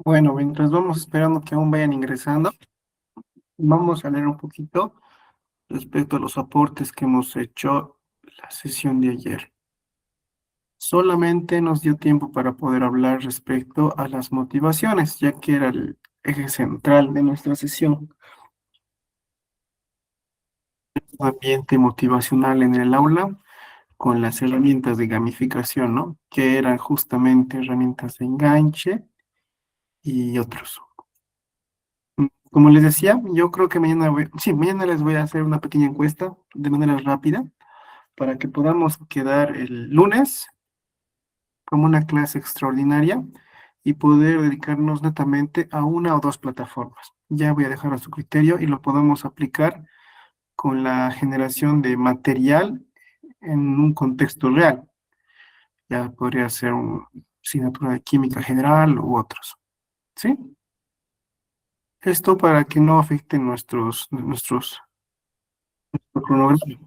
Bueno, mientras vamos esperando que aún vayan ingresando, vamos a leer un poquito respecto a los aportes que hemos hecho la sesión de ayer. Solamente nos dio tiempo para poder hablar respecto a las motivaciones, ya que era el eje central de nuestra sesión. Un ambiente motivacional en el aula con las herramientas de gamificación, ¿no? Que eran justamente herramientas de enganche y otros. Como les decía, yo creo que mañana les voy a hacer una pequeña encuesta de manera rápida para que podamos quedar el lunes como una clase extraordinaria y poder dedicarnos netamente a una o dos plataformas. Ya voy a dejar a su criterio y lo podemos aplicar con la generación de material en un contexto real. Ya podría ser una asignatura de química general u otros. ¿Sí? Esto para que no afecte nuestros cronograma,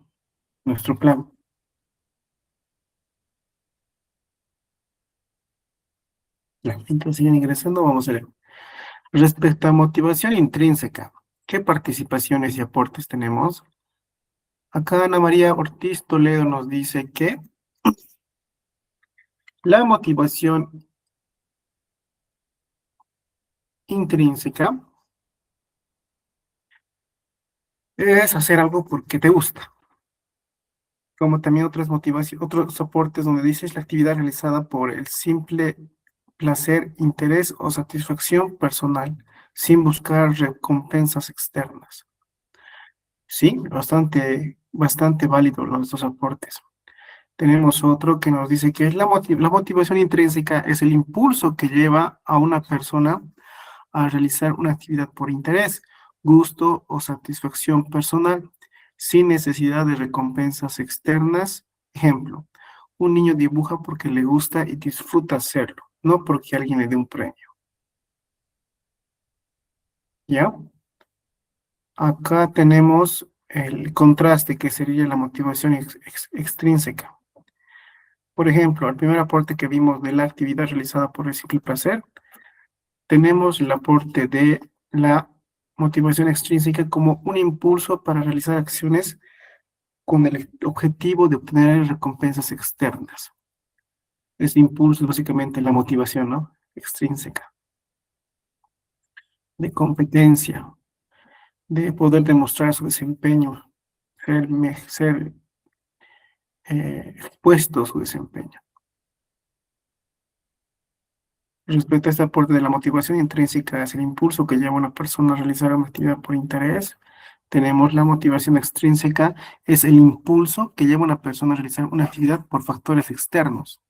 nuestro plan. Ya, entonces siguen ingresando, vamos a ver. Respecto a motivación intrínseca, ¿qué participaciones y aportes tenemos? Acá Ana María Ortiz Toledo nos dice que la motivación intrínseca es hacer algo porque te gusta, como también otras motivaciones, otros soportes donde dices la actividad realizada por el simple placer, interés o satisfacción personal, sin buscar recompensas externas. Sí, bastante válido los dos aportes. Tenemos otro que nos dice que es la motivación intrínseca es el impulso que lleva a una persona a realizar una actividad por interés, gusto o satisfacción personal, sin necesidad de recompensas externas. Ejemplo, un niño dibuja porque le gusta y disfruta hacerlo, no porque alguien le dé un premio. ¿Ya? Acá tenemos el contraste que sería la motivación extrínseca. Por ejemplo, el primer aporte que vimos de la actividad realizada por el simple placer, tenemos el aporte de la motivación extrínseca como un impulso para realizar acciones con el objetivo de obtener recompensas externas. Ese impulso es básicamente la motivación, ¿no? Extrínseca, de competencia, de poder demostrar su desempeño, ser expuesto a su desempeño. Respecto a este aporte de la motivación intrínseca, es el impulso que lleva a una persona a realizar una actividad por interés. Tenemos la motivación extrínseca, es el impulso que lleva a una persona a realizar una actividad por factores externos,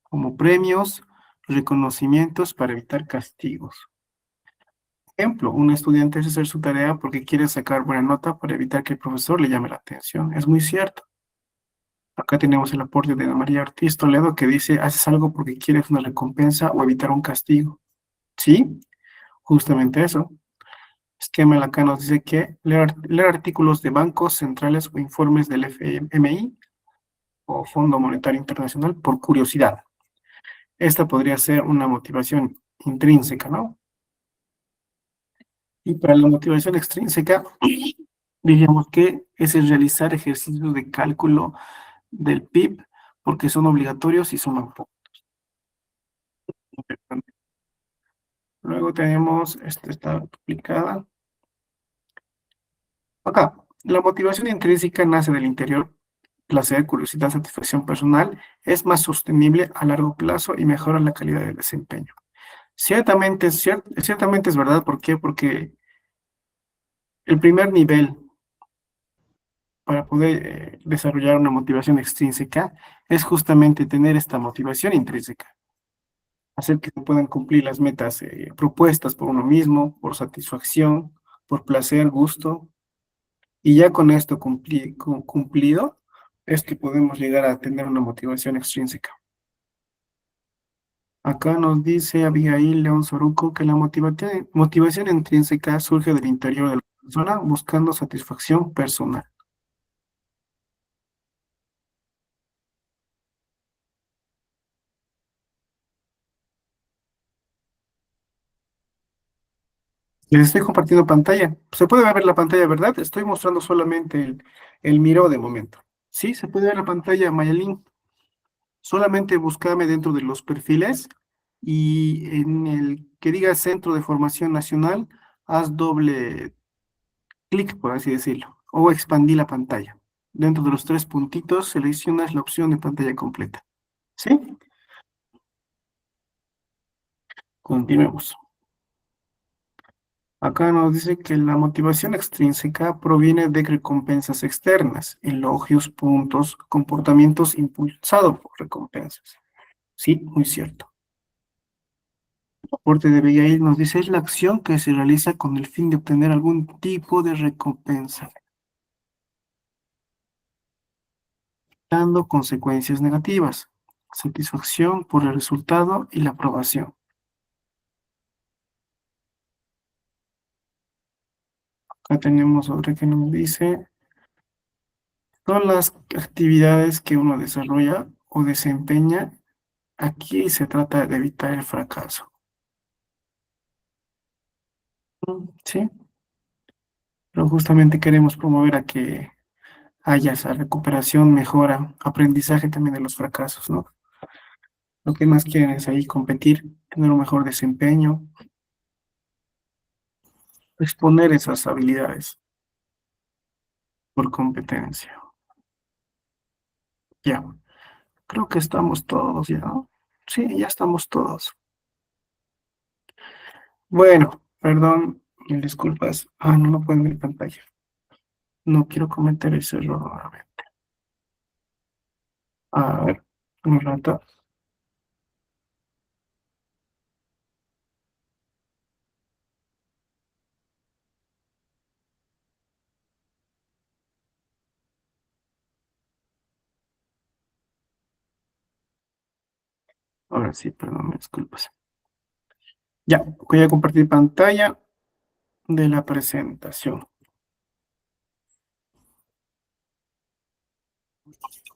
como premios, reconocimientos para evitar castigos. Ejemplo, un estudiante hace hacer su tarea porque quiere sacar buena nota para evitar que el profesor le llame la atención. Es muy cierto. Acá tenemos el aporte de Ana María Ortiz Toledo que dice, haces algo porque quieres una recompensa o evitar un castigo. Sí, justamente eso. Esquema acá nos dice que leer artículos de bancos centrales o informes del FMI o Fondo Monetario Internacional por curiosidad. Esta podría ser una motivación intrínseca, ¿no? Y para la motivación extrínseca, diríamos que es el realizar ejercicios de cálculo del PIB porque son obligatorios y son un poco importantes. Luego tenemos, esta está publicada acá. La motivación intrínseca nace del interior, placer, curiosidad, satisfacción personal, es más sostenible a largo plazo y mejora la calidad del desempeño. Ciertamente es verdad, ¿por qué? Porque el primer nivel para poder desarrollar una motivación extrínseca es justamente tener esta motivación intrínseca, hacer que se puedan cumplir las metas propuestas por uno mismo, por satisfacción, por placer, gusto, y ya con esto cumplido es que podemos llegar a tener una motivación extrínseca. Acá nos dice Abigail León Soruco que la motivación intrínseca surge del interior de la persona buscando satisfacción personal. Les estoy compartiendo pantalla. Se puede ver la pantalla, ¿verdad? Estoy mostrando solamente el Miro de momento. Sí, se puede ver la pantalla, Mayalin. Solamente búscame dentro de los perfiles y en el que diga Centro de Formación Nacional, haz doble clic, por así decirlo, o expandí la pantalla. Dentro de los tres puntitos seleccionas la opción de pantalla completa. ¿Sí? Continuemos. Acá nos dice que la motivación extrínseca proviene de recompensas externas, elogios, puntos, comportamientos impulsados por recompensas. Sí, muy cierto. El aporte de Abigail nos dice es la acción que se realiza con el fin de obtener algún tipo de recompensa, dando consecuencias negativas, satisfacción por el resultado y la aprobación. Acá tenemos otra que nos dice son las actividades que uno desarrolla o desempeña. Aquí se trata de evitar el fracaso. Sí, pero justamente queremos promover a que haya esa recuperación, mejora, aprendizaje también de los fracasos, ¿no? Lo que más quieren es ahí competir, tener un mejor desempeño, exponer esas habilidades por competencia. Ya, creo que estamos todos ya, ¿no? Sí, ya estamos todos. Bueno, perdón, mil disculpas. Ah, no lo puedo ver en pantalla. No quiero cometer ese error nuevamente. A ver, un rato. Ahora sí, perdón, me disculpas. Ya, voy a compartir pantalla de la presentación.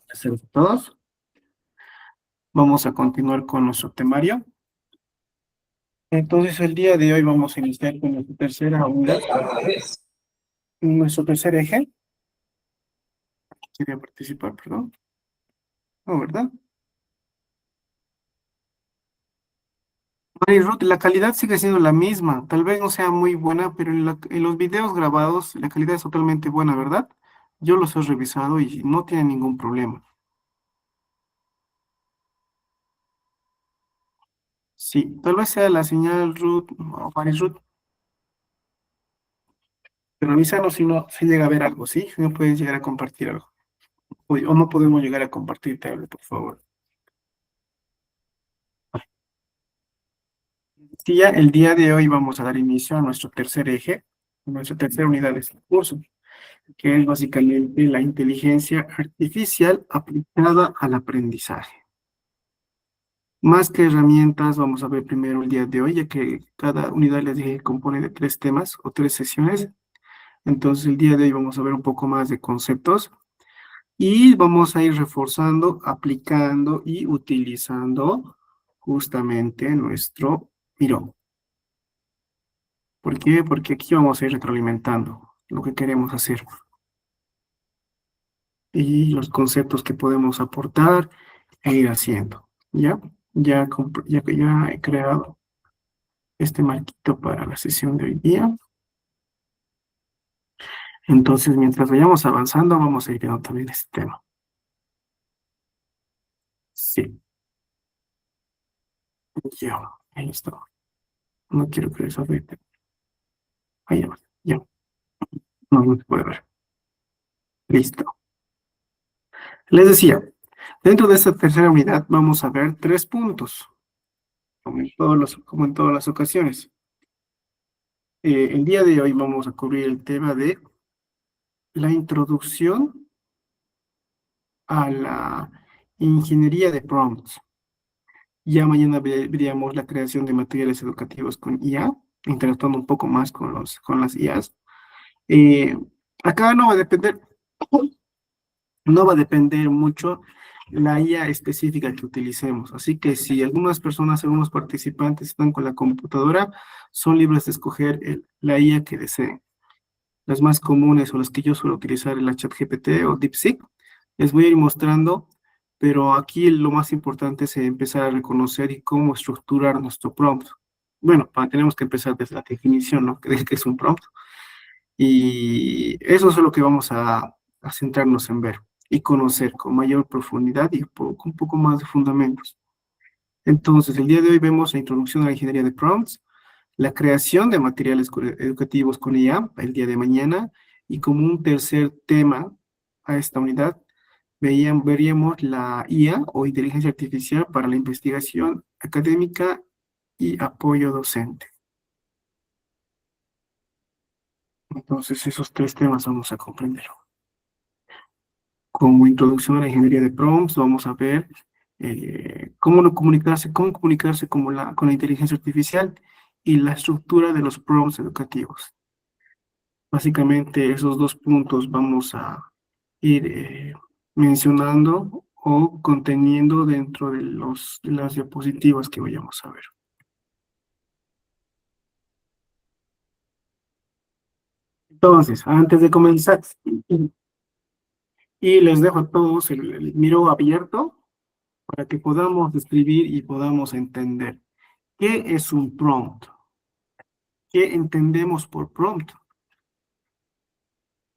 Gracias a todos. Vamos a continuar con nuestro temario. Entonces, el día de hoy vamos a iniciar con nuestra tercera unidad, nuestro tercer eje. Quería participar, perdón. No, ¿verdad? Mary Ruth, la calidad sigue siendo la misma. Tal vez no sea muy buena, pero en los videos grabados la calidad es totalmente buena, ¿verdad? Yo los he revisado y no tiene ningún problema. Sí, tal vez sea la señal Ruth o Mary Ruth, pero avísanos si no se llega a ver algo, ¿sí? Si no puedes llegar a compartir algo. O no podemos llegar a compartir tablet, por favor. Sí, ya el día de hoy vamos a dar inicio a nuestro tercer eje, nuestra tercera unidad de este curso, que es básicamente la inteligencia artificial aplicada al aprendizaje. Más que herramientas, vamos a ver primero el día de hoy, ya que cada unidad, les dije, compone de tres temas o tres sesiones. Entonces, el día de hoy vamos a ver un poco más de conceptos y vamos a ir reforzando, aplicando y utilizando justamente nuestro Miro. ¿Por qué? Porque aquí vamos a ir retroalimentando lo que queremos hacer y los conceptos que podemos aportar e ir haciendo. ¿Ya? Ya he creado este marquito para la sesión de hoy día. Entonces, mientras vayamos avanzando, vamos a ir viendo también este tema. Sí, ya, ahí está. No quiero que eso afecte. Ahí va, ya, no se puede ver. Listo. Les decía, dentro de esta tercera unidad vamos a ver tres puntos, como en todas las ocasiones. El día de hoy vamos a cubrir el tema de la introducción a la ingeniería de prompts. Ya mañana veríamos la creación de materiales educativos con IA, interactuando un poco más con las IAs. Eh, Acá no va a depender mucho. la IA específica que utilicemos. Así que si algunas personas, algunos participantes están con la computadora, son libres de escoger la IA que deseen. Las más comunes o las que yo suelo utilizar es la ChatGPT o DeepSeek. Les voy a ir mostrando, pero aquí lo más importante es empezar a reconocer y cómo estructurar nuestro prompt. Bueno, tenemos que empezar desde la definición, ¿no? De qué es un prompt. Y eso es lo que vamos a centrarnos en ver y conocer con mayor profundidad y un poco más de fundamentos. Entonces, el día de hoy vemos la introducción a la ingeniería de prompts, la creación de materiales educativos con IA el día de mañana, y como un tercer tema a esta unidad, veríamos la IA o inteligencia artificial para la investigación académica y apoyo docente. Entonces, esos tres temas vamos a comprender. Como introducción a la ingeniería de prompts, vamos a ver cómo comunicarse con la inteligencia artificial y la estructura de los prompts educativos. Básicamente, esos dos puntos vamos a ir mencionando o conteniendo dentro de las diapositivas que vayamos a ver. Entonces, antes de comenzar, y les dejo a todos el Miro abierto para que podamos describir y podamos entender qué es un prompt, qué entendemos por prompt.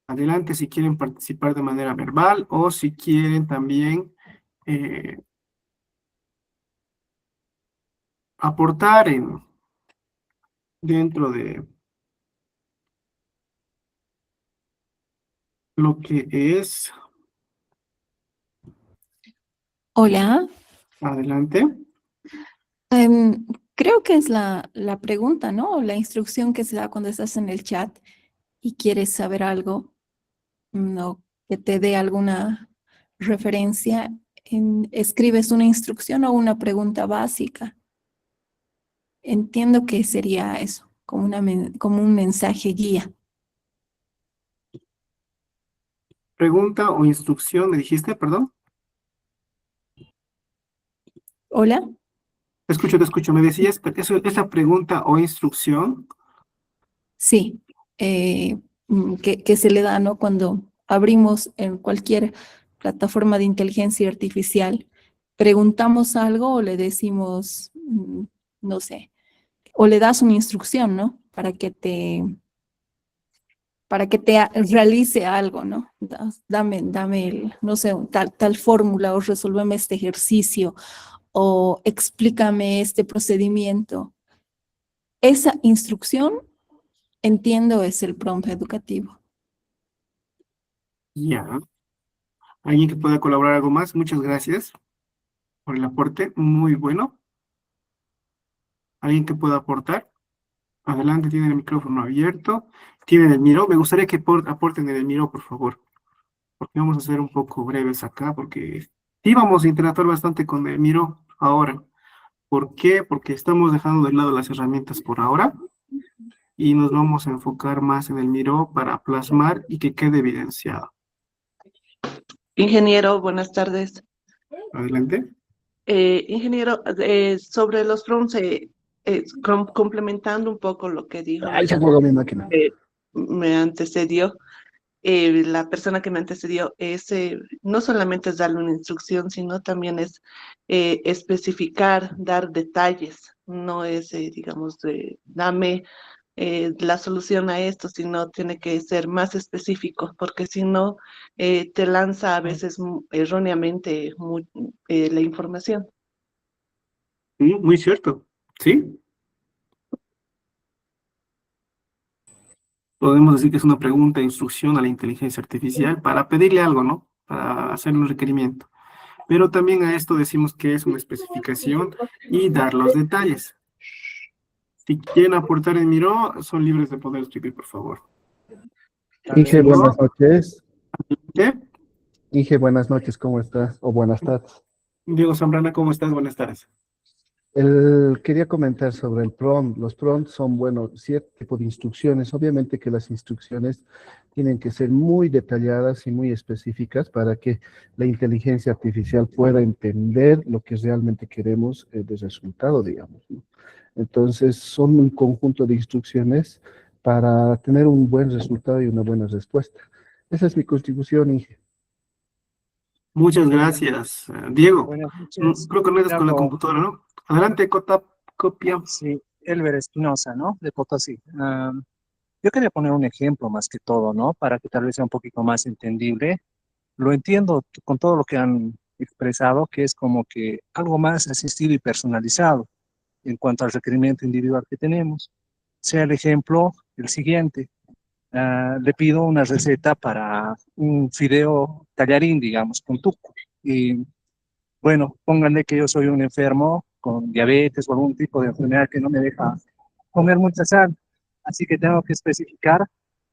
Adelante si quieren participar de manera verbal o si quieren también aportar dentro de lo que es. Hola. Adelante. Creo que es la pregunta, ¿no? O la instrucción que se da cuando estás en el chat y quieres saber algo, o que te dé alguna referencia. Escribes una instrucción o una pregunta básica. Entiendo que sería eso, como un mensaje guía. Pregunta o instrucción, ¿me dijiste? Perdón. Hola. Te escucho. Me decías, esa pregunta o instrucción. Sí, que se le da, ¿no? Cuando abrimos en cualquier plataforma de inteligencia artificial, preguntamos algo o le decimos, no sé, o le das una instrucción, ¿no? Para que te realice algo, ¿no? Dame no sé, tal fórmula o resuélveme este ejercicio o explícame este procedimiento. Esa instrucción, entiendo, es el prompt educativo. Ya. ¿Alguien que pueda colaborar algo más? Muchas gracias por el aporte. Muy bueno. ¿Alguien que pueda aportar? Adelante, tienen el micrófono abierto. Tienen el Miro. Me gustaría que aporten en el Miro, por favor. Porque vamos a ser un poco breves acá, porque sí vamos a interactuar bastante con el Miro ahora. ¿Por qué? Porque estamos dejando de lado las herramientas por ahora y nos vamos a enfocar más en el Miro para plasmar y que quede evidenciado. Ingeniero, buenas tardes. Adelante. Ingeniero, sobre los prompts, complementando un poco lo que dijo Se juega mi máquina. me antecedió, la persona que me antecedió, no solamente es darle una instrucción, sino también es especificar, dar detalles. No es, digamos, dame la solución a esto, sino tiene que ser más específico, porque si no, te lanza a veces erróneamente la información. Sí, muy cierto. ¿Sí? Podemos decir que es una pregunta de instrucción a la inteligencia artificial para pedirle algo, ¿no? Para hacerle un requerimiento. Pero también a esto decimos que es una especificación y dar los detalles. Si quieren aportar en Miro, son libres de poder escribir, por favor. Inge, buenas noches. ¿Qué? Inge, buenas noches, ¿cómo estás? O buenas tardes. Diego Zambrana, ¿cómo estás? Buenas tardes. Quería comentar sobre el prompt. Los prompts son, bueno, cierto tipo de instrucciones. Obviamente que las instrucciones tienen que ser muy detalladas y muy específicas para que la inteligencia artificial pueda entender lo que realmente queremos de resultado, digamos, ¿no? Entonces, son un conjunto de instrucciones para tener un buen resultado y una buena respuesta. Esa es mi contribución, Inge. Muchas gracias, Diego. Buenas noches. Creo que no eres Te con la hablo, computadora, ¿no? Adelante, copia. sí, Elber Espinosa, ¿no? De Potosí. Yo quería poner un ejemplo más que todo, ¿no? Para que tal vez sea un poquito más entendible. Lo entiendo con todo lo que han expresado, que es como que algo más asistido y personalizado en cuanto al requerimiento individual que tenemos. Sea el ejemplo el siguiente. Le pido una receta para un fideo tallarín, digamos, con tuco. Y bueno, pónganle que yo soy un enfermo con diabetes o algún tipo de enfermedad que no me deja comer mucha sal. Así que tengo que especificar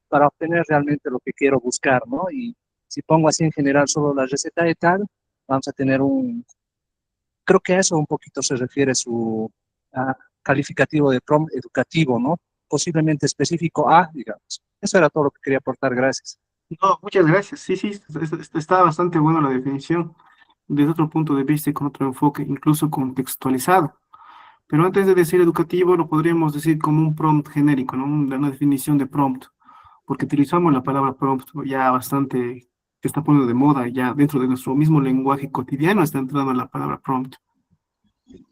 para obtener realmente lo que quiero buscar, ¿no? Y si pongo así en general solo la receta de tal, vamos a tener creo que a eso un poquito se refiere su calificativo de prompt educativo, ¿no? Posiblemente específico A, digamos. Eso era todo lo que quería aportar, gracias. No, muchas gracias. Sí, sí, está bastante buena la definición desde otro punto de vista y con otro enfoque, incluso contextualizado. Pero antes de decir educativo, lo podríamos decir como un prompt genérico, ¿no? Una definición de prompt, porque utilizamos la palabra prompt ya bastante, que está poniendo de moda, ya dentro de nuestro mismo lenguaje cotidiano está entrando la palabra prompt.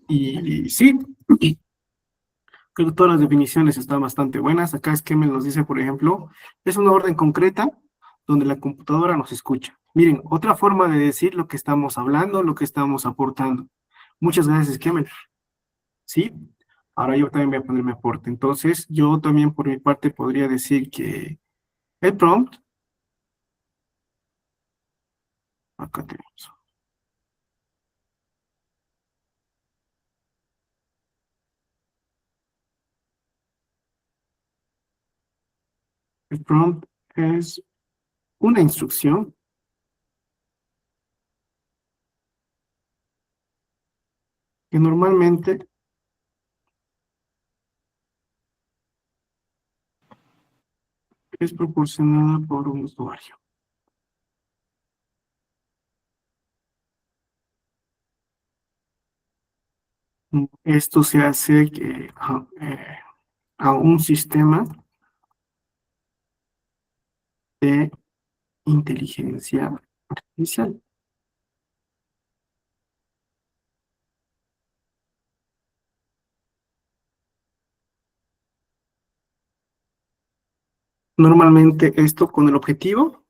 Y sí, creo que todas las definiciones están bastante buenas. Acá es que me nos dice, por ejemplo, es una orden concreta donde la computadora nos escucha. Miren, otra forma de decir lo que estamos hablando, lo que estamos aportando. Muchas gracias, Kemal. ¿Sí? Ahora yo también voy a poner mi aporte. Entonces, yo también por mi parte podría decir que el prompt, acá tenemos, el prompt es una instrucción que normalmente es proporcionada por un usuario. Esto se hace a un sistema de inteligencia artificial. Normalmente esto con el objetivo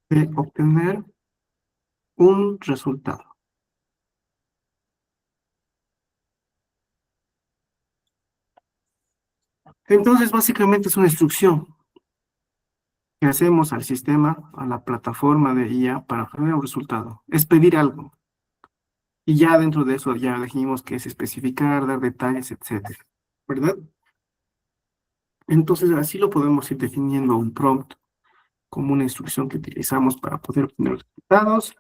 de obtener un resultado. Entonces, básicamente es una instrucción que hacemos al sistema, a la plataforma de IA para obtener un resultado. Es pedir algo. Y ya dentro de eso ya dijimos que es especificar, dar detalles, etcétera. ¿Verdad? Entonces, así lo podemos ir definiendo un prompt como una instrucción que utilizamos para poder obtener resultados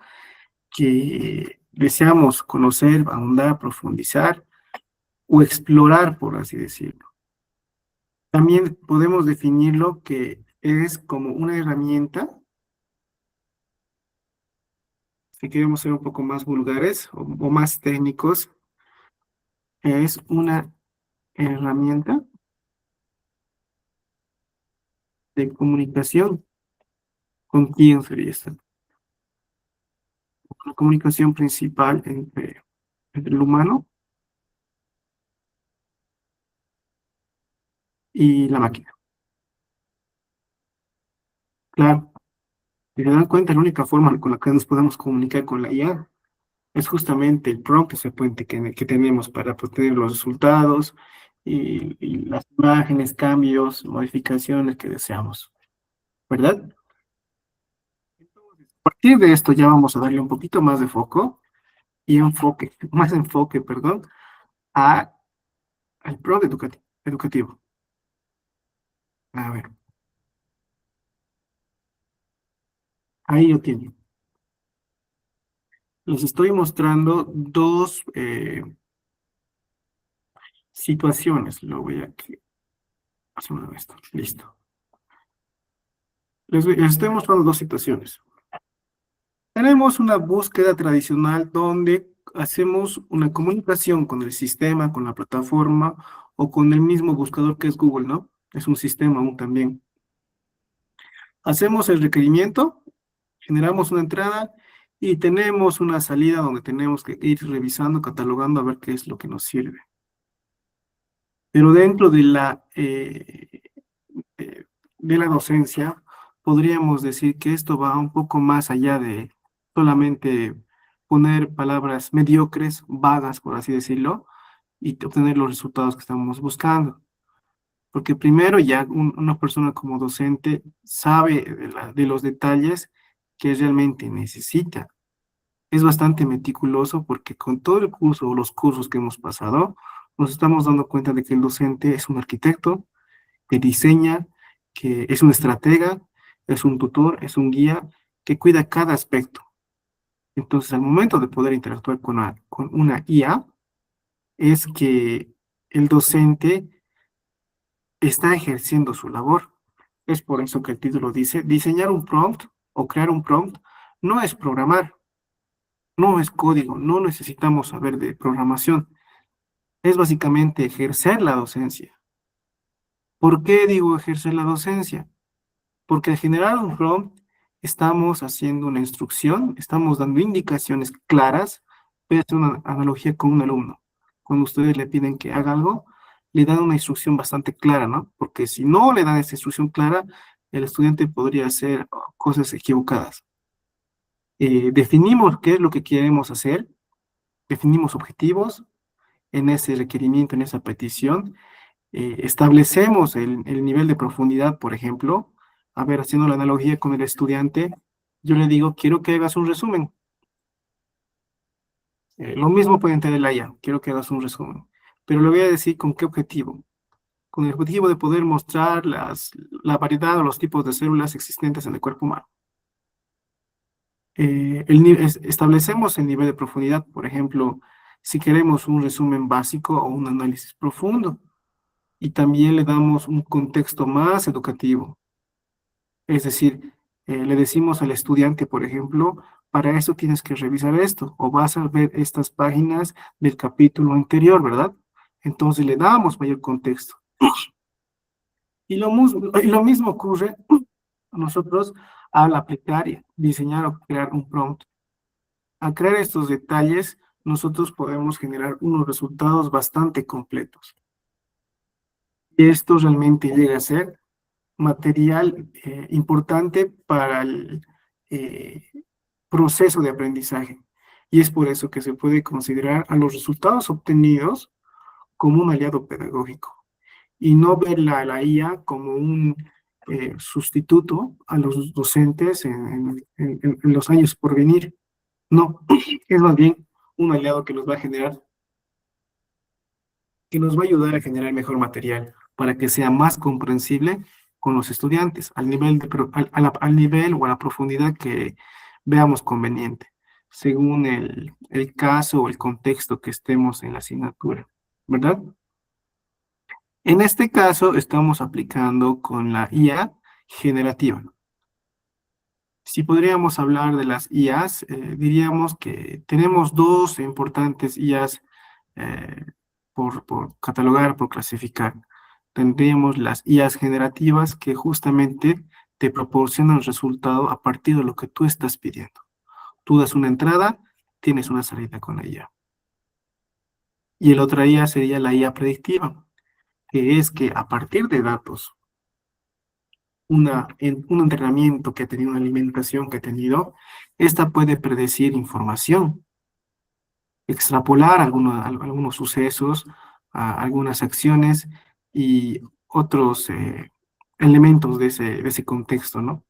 que deseamos conocer, ahondar, profundizar o explorar, por así decirlo. También podemos definirlo que es como una herramienta, si queremos ser un poco más vulgares o más técnicos, es una herramienta de comunicación. ¿Con quién sería esta? La comunicación principal entre el humano y la máquina. Claro, si se dan cuenta, la única forma con la que nos podemos comunicar con la IA es justamente el prompt secuente que tenemos para obtener los resultados y las imágenes, cambios, modificaciones que deseamos, ¿verdad? A partir de esto ya vamos a darle un poquito más de foco y más enfoque, perdón, a, al prompt educativo. A ver, ahí lo tienen. Les estoy mostrando dos situaciones. Lo voy a hacer una vez. Listo. Les estoy mostrando dos situaciones. Tenemos una búsqueda tradicional donde hacemos una comunicación con el sistema, con la plataforma o con el mismo buscador que es Google, ¿no? Es un sistema aún también. Hacemos el requerimiento, generamos una entrada y tenemos una salida donde tenemos que ir revisando, catalogando a ver qué es lo que nos sirve. Pero dentro de la docencia, podríamos decir que esto va un poco más allá de solamente poner palabras mediocres, vagas, por así decirlo, y obtener los resultados que estamos buscando. Porque primero ya una persona como docente sabe de los detalles que realmente necesita. Es bastante meticuloso porque con todo el curso o los cursos que hemos pasado, nos estamos dando cuenta de que el docente es un arquitecto que diseña, que es un estratega, es un tutor, es un guía, que cuida cada aspecto. Entonces, al momento de poder interactuar con una IA, es que el docente está ejerciendo su labor. Es por eso que el título dice, diseñar un prompt o crear un prompt no es programar, no es código, no necesitamos saber de programación. Es básicamente ejercer la docencia. ¿Por qué digo ejercer la docencia? Porque al generar un prompt, estamos haciendo una instrucción, estamos dando indicaciones claras. Voy a hacer una analogía con un alumno. Cuando ustedes le piden que haga algo, le dan una instrucción bastante clara, ¿no? Porque si no le dan esa instrucción clara, el estudiante podría hacer cosas equivocadas. Definimos qué es lo que queremos hacer, definimos objetivos en ese requerimiento, en esa petición, establecemos el nivel de profundidad, por ejemplo. A ver, haciendo la analogía con el estudiante, yo le digo, quiero que hagas un resumen. Lo mismo puede entender la IA, quiero que hagas un resumen. Pero le voy a decir con qué objetivo. Con el objetivo de poder mostrar la variedad o los tipos de células existentes en el cuerpo humano. Establecemos el nivel de profundidad, por ejemplo, si queremos un resumen básico o un análisis profundo. Y también le damos un contexto más educativo. Es decir, le decimos al estudiante, por ejemplo, para eso tienes que revisar esto, o vas a ver estas páginas del capítulo anterior, ¿verdad? Entonces le damos mayor contexto. Y lo mismo ocurre a nosotros al aplicar, diseñar o crear un prompt. Al crear estos detalles, nosotros podemos generar unos resultados bastante completos. Y esto realmente llega a ser material importante para el proceso de aprendizaje. Y es por eso que se puede considerar a los resultados obtenidos como un aliado pedagógico y no ver la IA como un sustituto a los docentes en los años por venir. No, es más bien un aliado que nos va a generar, que nos va a ayudar a generar mejor material para que sea más comprensible con los estudiantes al nivel, al nivel o a la profundidad que veamos conveniente, según el caso o el contexto que estemos en la asignatura, ¿verdad? En este caso estamos aplicando con la IA generativa. Si podríamos hablar de las IAs, diríamos que tenemos dos importantes IAs por catalogar, por clasificar. Tendríamos las IAs generativas que justamente te proporcionan el resultado a partir de lo que tú estás pidiendo. Tú das una entrada, tienes una salida con la IA. Y el otra IA sería la IA predictiva, que es que a partir de datos, un entrenamiento que ha tenido, una alimentación que ha tenido, esta puede predecir información, extrapolar algunos sucesos, algunas acciones y otros elementos de ese contexto, ¿no?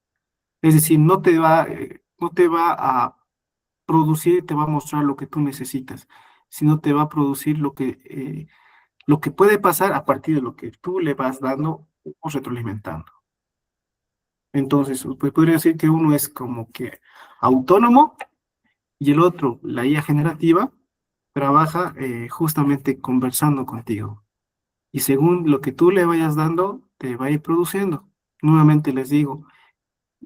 Es decir, no te va a producir, te va a mostrar lo que tú necesitas, sino te va a producir lo que puede pasar a partir de lo que tú le vas dando o retroalimentando. Entonces, pues podría decir que uno es como que autónomo Y el otro, la IA generativa, trabaja justamente conversando contigo. Y según lo que tú le vayas dando, te va a ir produciendo. Nuevamente les digo,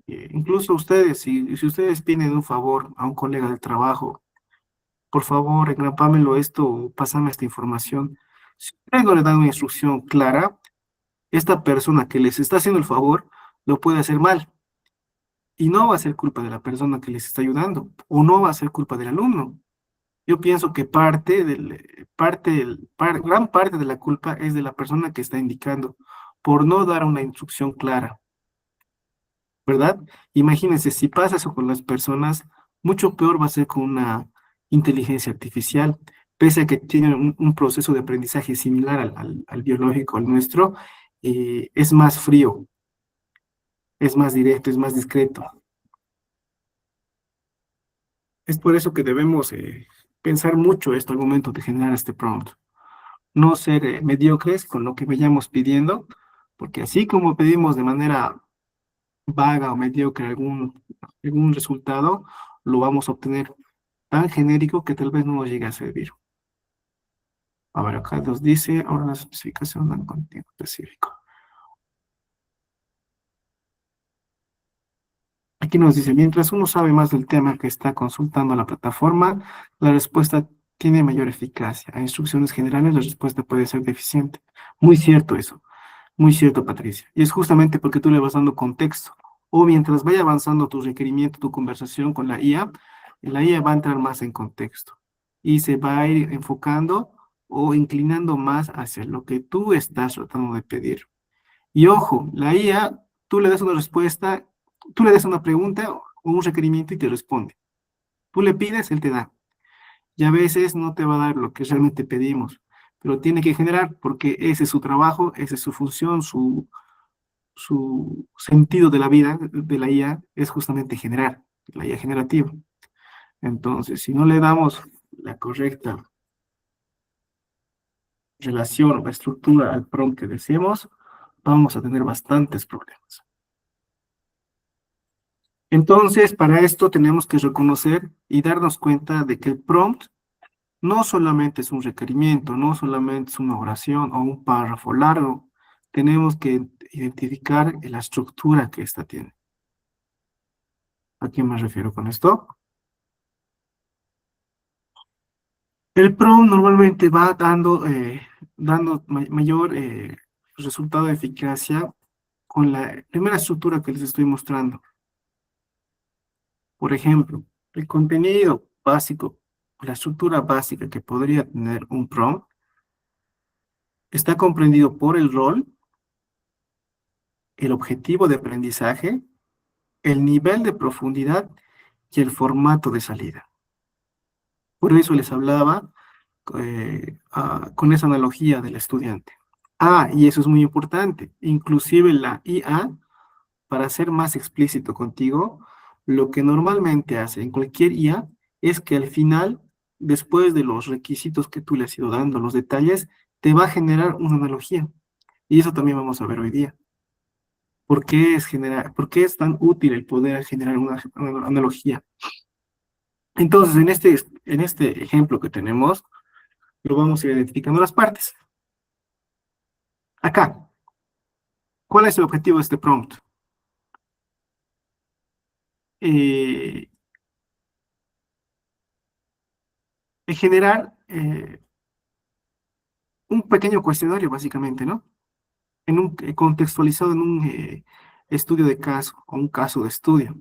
incluso ustedes, si ustedes piden un favor a un colega del trabajo, por favor, engrapámelo esto o pásame esta información. Si ustedes no le dan una instrucción clara, esta persona que les está haciendo el favor lo puede hacer mal. Y no va a ser culpa de la persona que les está ayudando, o no va a ser culpa del alumno. Yo pienso que gran parte de la culpa es de la persona que está indicando por no dar una instrucción clara, ¿verdad? Imagínense, si pasa eso con las personas, mucho peor va a ser con una inteligencia artificial, pese a que tiene un proceso de aprendizaje similar al biológico, al nuestro, es más frío, es más directo, es más discreto. Es por eso que debemos pensar mucho esto al momento de generar este prompt. No ser mediocres con lo que vayamos pidiendo, porque así como pedimos de manera vaga o mediocre algún resultado, lo vamos a obtener tan genérico que tal vez no nos llegue a servir. A ver, acá nos dice, ahora la especificación del contenido específico. Aquí nos dice, mientras uno sabe más del tema que está consultando la plataforma, la respuesta tiene mayor eficacia. A instrucciones generales, la respuesta puede ser deficiente. Muy cierto eso. Muy cierto, Patricia. Y es justamente porque tú le vas dando contexto. O mientras vaya avanzando tu requerimiento, tu conversación con la IA va a entrar más en contexto. Y se va a ir enfocando o inclinando más hacia lo que tú estás tratando de pedir. Y ojo, la IA, tú le das una respuesta, tú le das una pregunta o un requerimiento y te responde. Tú le pides, él te da. Y a veces no te va a dar lo que realmente pedimos, pero tiene que generar porque ese es su trabajo, esa es su función, su sentido de la vida de la IA es justamente generar, la IA generativa. Entonces, si no le damos la correcta relación o estructura al prompt que deseemos, vamos a tener bastantes problemas. Entonces, para esto tenemos que reconocer y darnos cuenta de que el prompt no solamente es un requerimiento, no solamente es una oración o un párrafo largo, tenemos que identificar la estructura que ésta tiene. ¿A qué me refiero con esto? El prompt normalmente va dando mayor resultado de eficacia con la primera estructura que les estoy mostrando. Por ejemplo, el contenido básico, la estructura básica que podría tener un prompt, está comprendido por el rol, el objetivo de aprendizaje, el nivel de profundidad y el formato de salida. Por eso les hablaba con esa analogía del estudiante. Y eso es muy importante, inclusive la IA, para ser más explícito contigo, lo que normalmente hace en cualquier IA es que al final, después de los requisitos que tú le has ido dando, los detalles, te va a generar una analogía. Y eso también vamos a ver hoy día. ¿Por qué es tan útil el poder generar una analogía? Entonces, en este ejemplo que tenemos, lo vamos a ir identificando las partes. Acá, ¿cuál es el objetivo de este prompt? Generar un pequeño cuestionario, básicamente, ¿no? Contextualizado en un estudio de caso o un caso de estudio,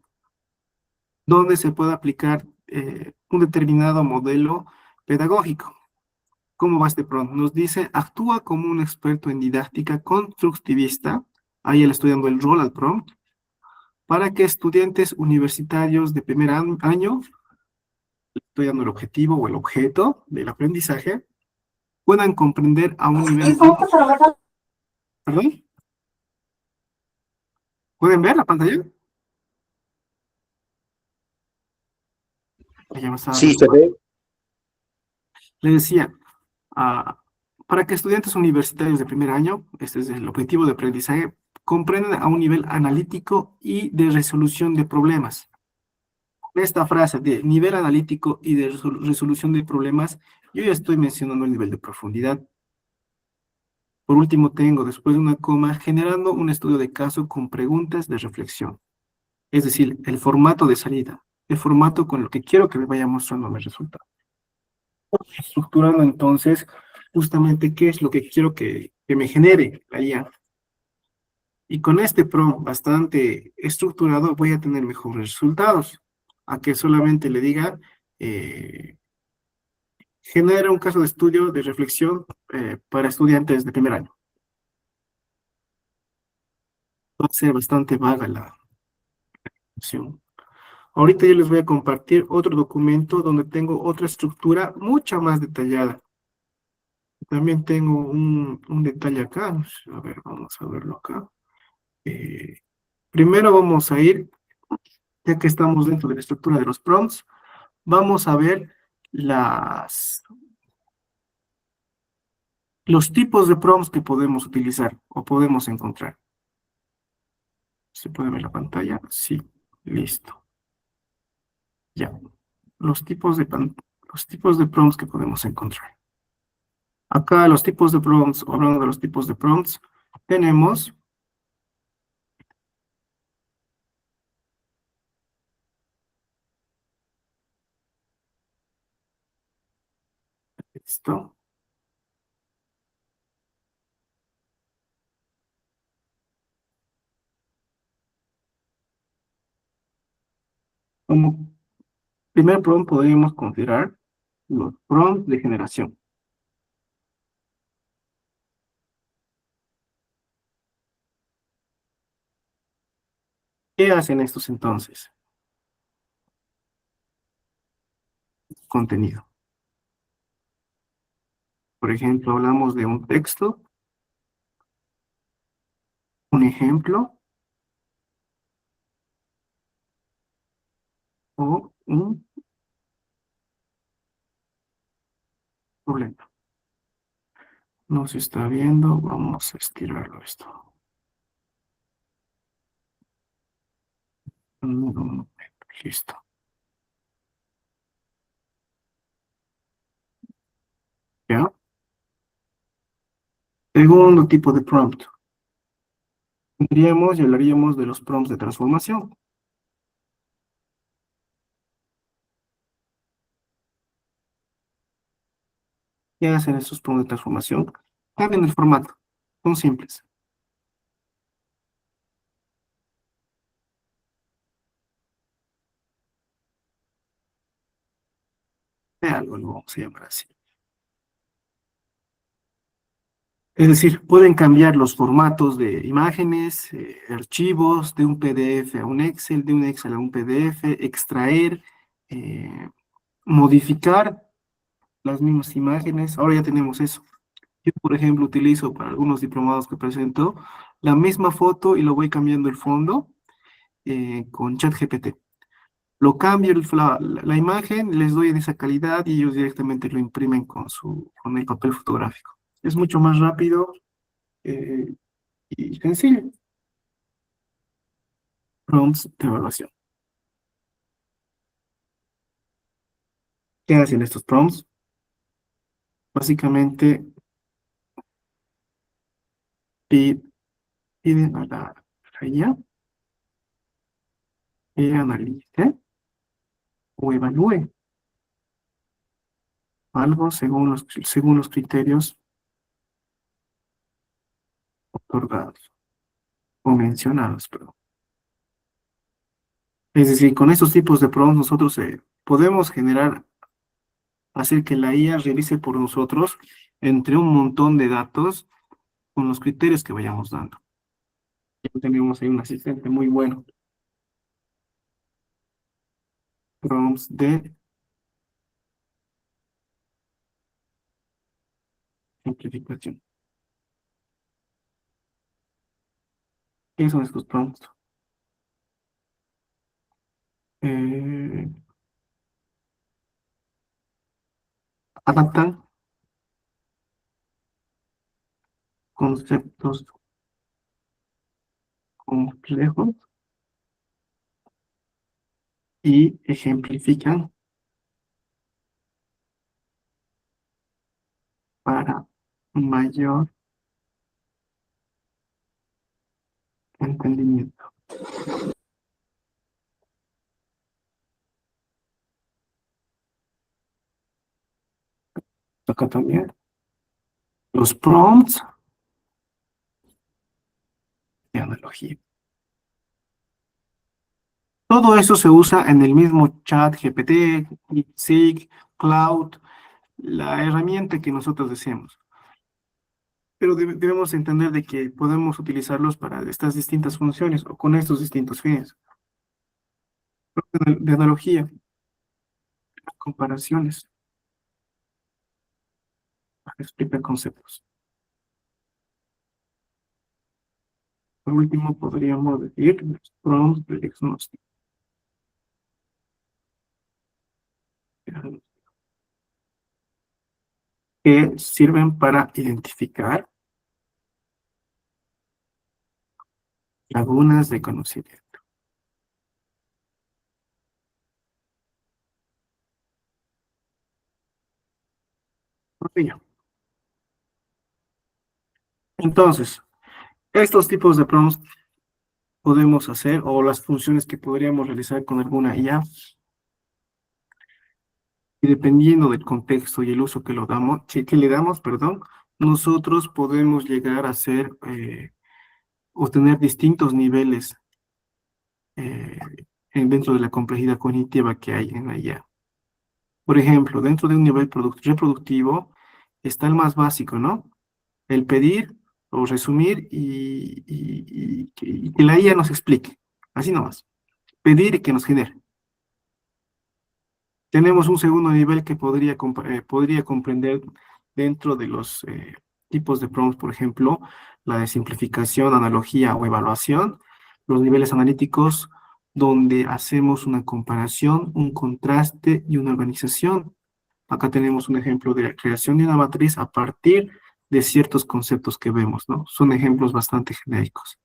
donde se pueda aplicar un determinado modelo pedagógico. ¿Cómo va este prompt? Nos dice, actúa como un experto en didáctica constructivista, ahí él estoy dando el rol al prompt, para que estudiantes universitarios de primer año, estoy dando el objetivo o el objeto del aprendizaje, puedan comprender a un nivel... ¿Perdón? ¿Pueden ver la pantalla? Ya me estaba Sí, se ve. Le decía, para que estudiantes universitarios de primer año, este es el objetivo de aprendizaje, comprendan a un nivel analítico y de resolución de problemas. esta frase de nivel analítico y de resolución de problemas, yo ya estoy mencionando el nivel de profundidad. Por último, tengo después de una coma, generando un estudio de caso con preguntas de reflexión. Es decir, el formato de salida, el formato con el que quiero que me vaya mostrando mis resultados. Estructurando entonces justamente qué es lo que quiero que me genere la IA. Y con este prompt bastante estructurado voy a tener mejores resultados. A que solamente le diga, genera un caso de estudio, de reflexión para estudiantes de primer año. Va a ser bastante vaga la opción. Ahorita yo les voy a compartir otro documento donde tengo otra estructura mucho más detallada. También tengo un detalle acá. A ver, vamos a verlo acá. Eh, Primero vamos a ir, ya que estamos dentro de la estructura de los prompts, vamos a ver los tipos de prompts que podemos utilizar o podemos encontrar. ¿Se puede ver la pantalla? Sí, listo. Ya. Los tipos de prompts que podemos encontrar. Acá los tipos de prompts, hablando de los tipos de prompts, tenemos esto. Como primer prompt podríamos considerar los prompts de generación. ¿Qué hacen estos entonces? Contenido. Por ejemplo, hablamos de un texto, un ejemplo o un problema. No se está viendo, vamos a estirarlo esto. Listo. ¿Ya? Segundo tipo de prompt. Tendríamos y hablaríamos de los prompts de transformación. ¿Qué hacen estos prompts de transformación? Cambian el formato. Son simples. De algo lo vamos a llamar así. Es decir, pueden cambiar los formatos de imágenes, archivos, de un PDF a un Excel, de un Excel a un PDF, extraer, eh, modificar las mismas imágenes. Ahora ya tenemos eso. Yo, por ejemplo, utilizo para algunos diplomados que presento la misma foto y lo voy cambiando el fondo con ChatGPT. Lo cambio la imagen, les doy en esa calidad y ellos directamente lo imprimen con el papel fotográfico. Es mucho más rápido eh, y sencillo. Prompts de evaluación. ¿Qué hacen estos prompts? Básicamente piden a la IA que analice o evalúe algo según los criterios otorgados o mencionados, perdón. Es decir, con estos tipos de prompts nosotros podemos hacer que la IA realice por nosotros entre un montón de datos con los criterios que vayamos dando. Ya tenemos ahí un asistente muy bueno. Prompts de simplificación. ¿Qué son estos prompts? Eh, Adaptan conceptos complejos y ejemplifican para un mayor entendimiento. Acá también. Los prompts de analogía. Todo eso se usa en el mismo chat GPT, DeepSeek, Cloud, la herramienta que nosotros deseemos. Pero debemos entender de que podemos utilizarlos para estas distintas funciones o con estos distintos fines. De analogía, comparaciones, para explicar conceptos. Por último, podríamos decir los prompts de diagnóstico. Que sirven para identificar lagunas de conocimiento. Entonces, estos tipos de prompts podemos hacer, o las funciones que podríamos realizar con alguna IA, y dependiendo del contexto y el uso que le damos, perdón, nosotros podemos llegar a hacer, o tener distintos niveles eh, dentro de la complejidad cognitiva que hay en la IA. Por ejemplo, dentro de un nivel reproductivo está el más básico, ¿no? El pedir o resumir y que la IA nos explique. Así nomás. Pedir y que nos genere. Tenemos un segundo nivel que podría comprender dentro de los tipos de prompts, por ejemplo, la de simplificación, analogía o evaluación, los niveles analíticos donde hacemos una comparación, un contraste y una organización. Acá tenemos un ejemplo de la creación de una matriz a partir de ciertos conceptos que vemos, ¿no? Son ejemplos bastante genéricos.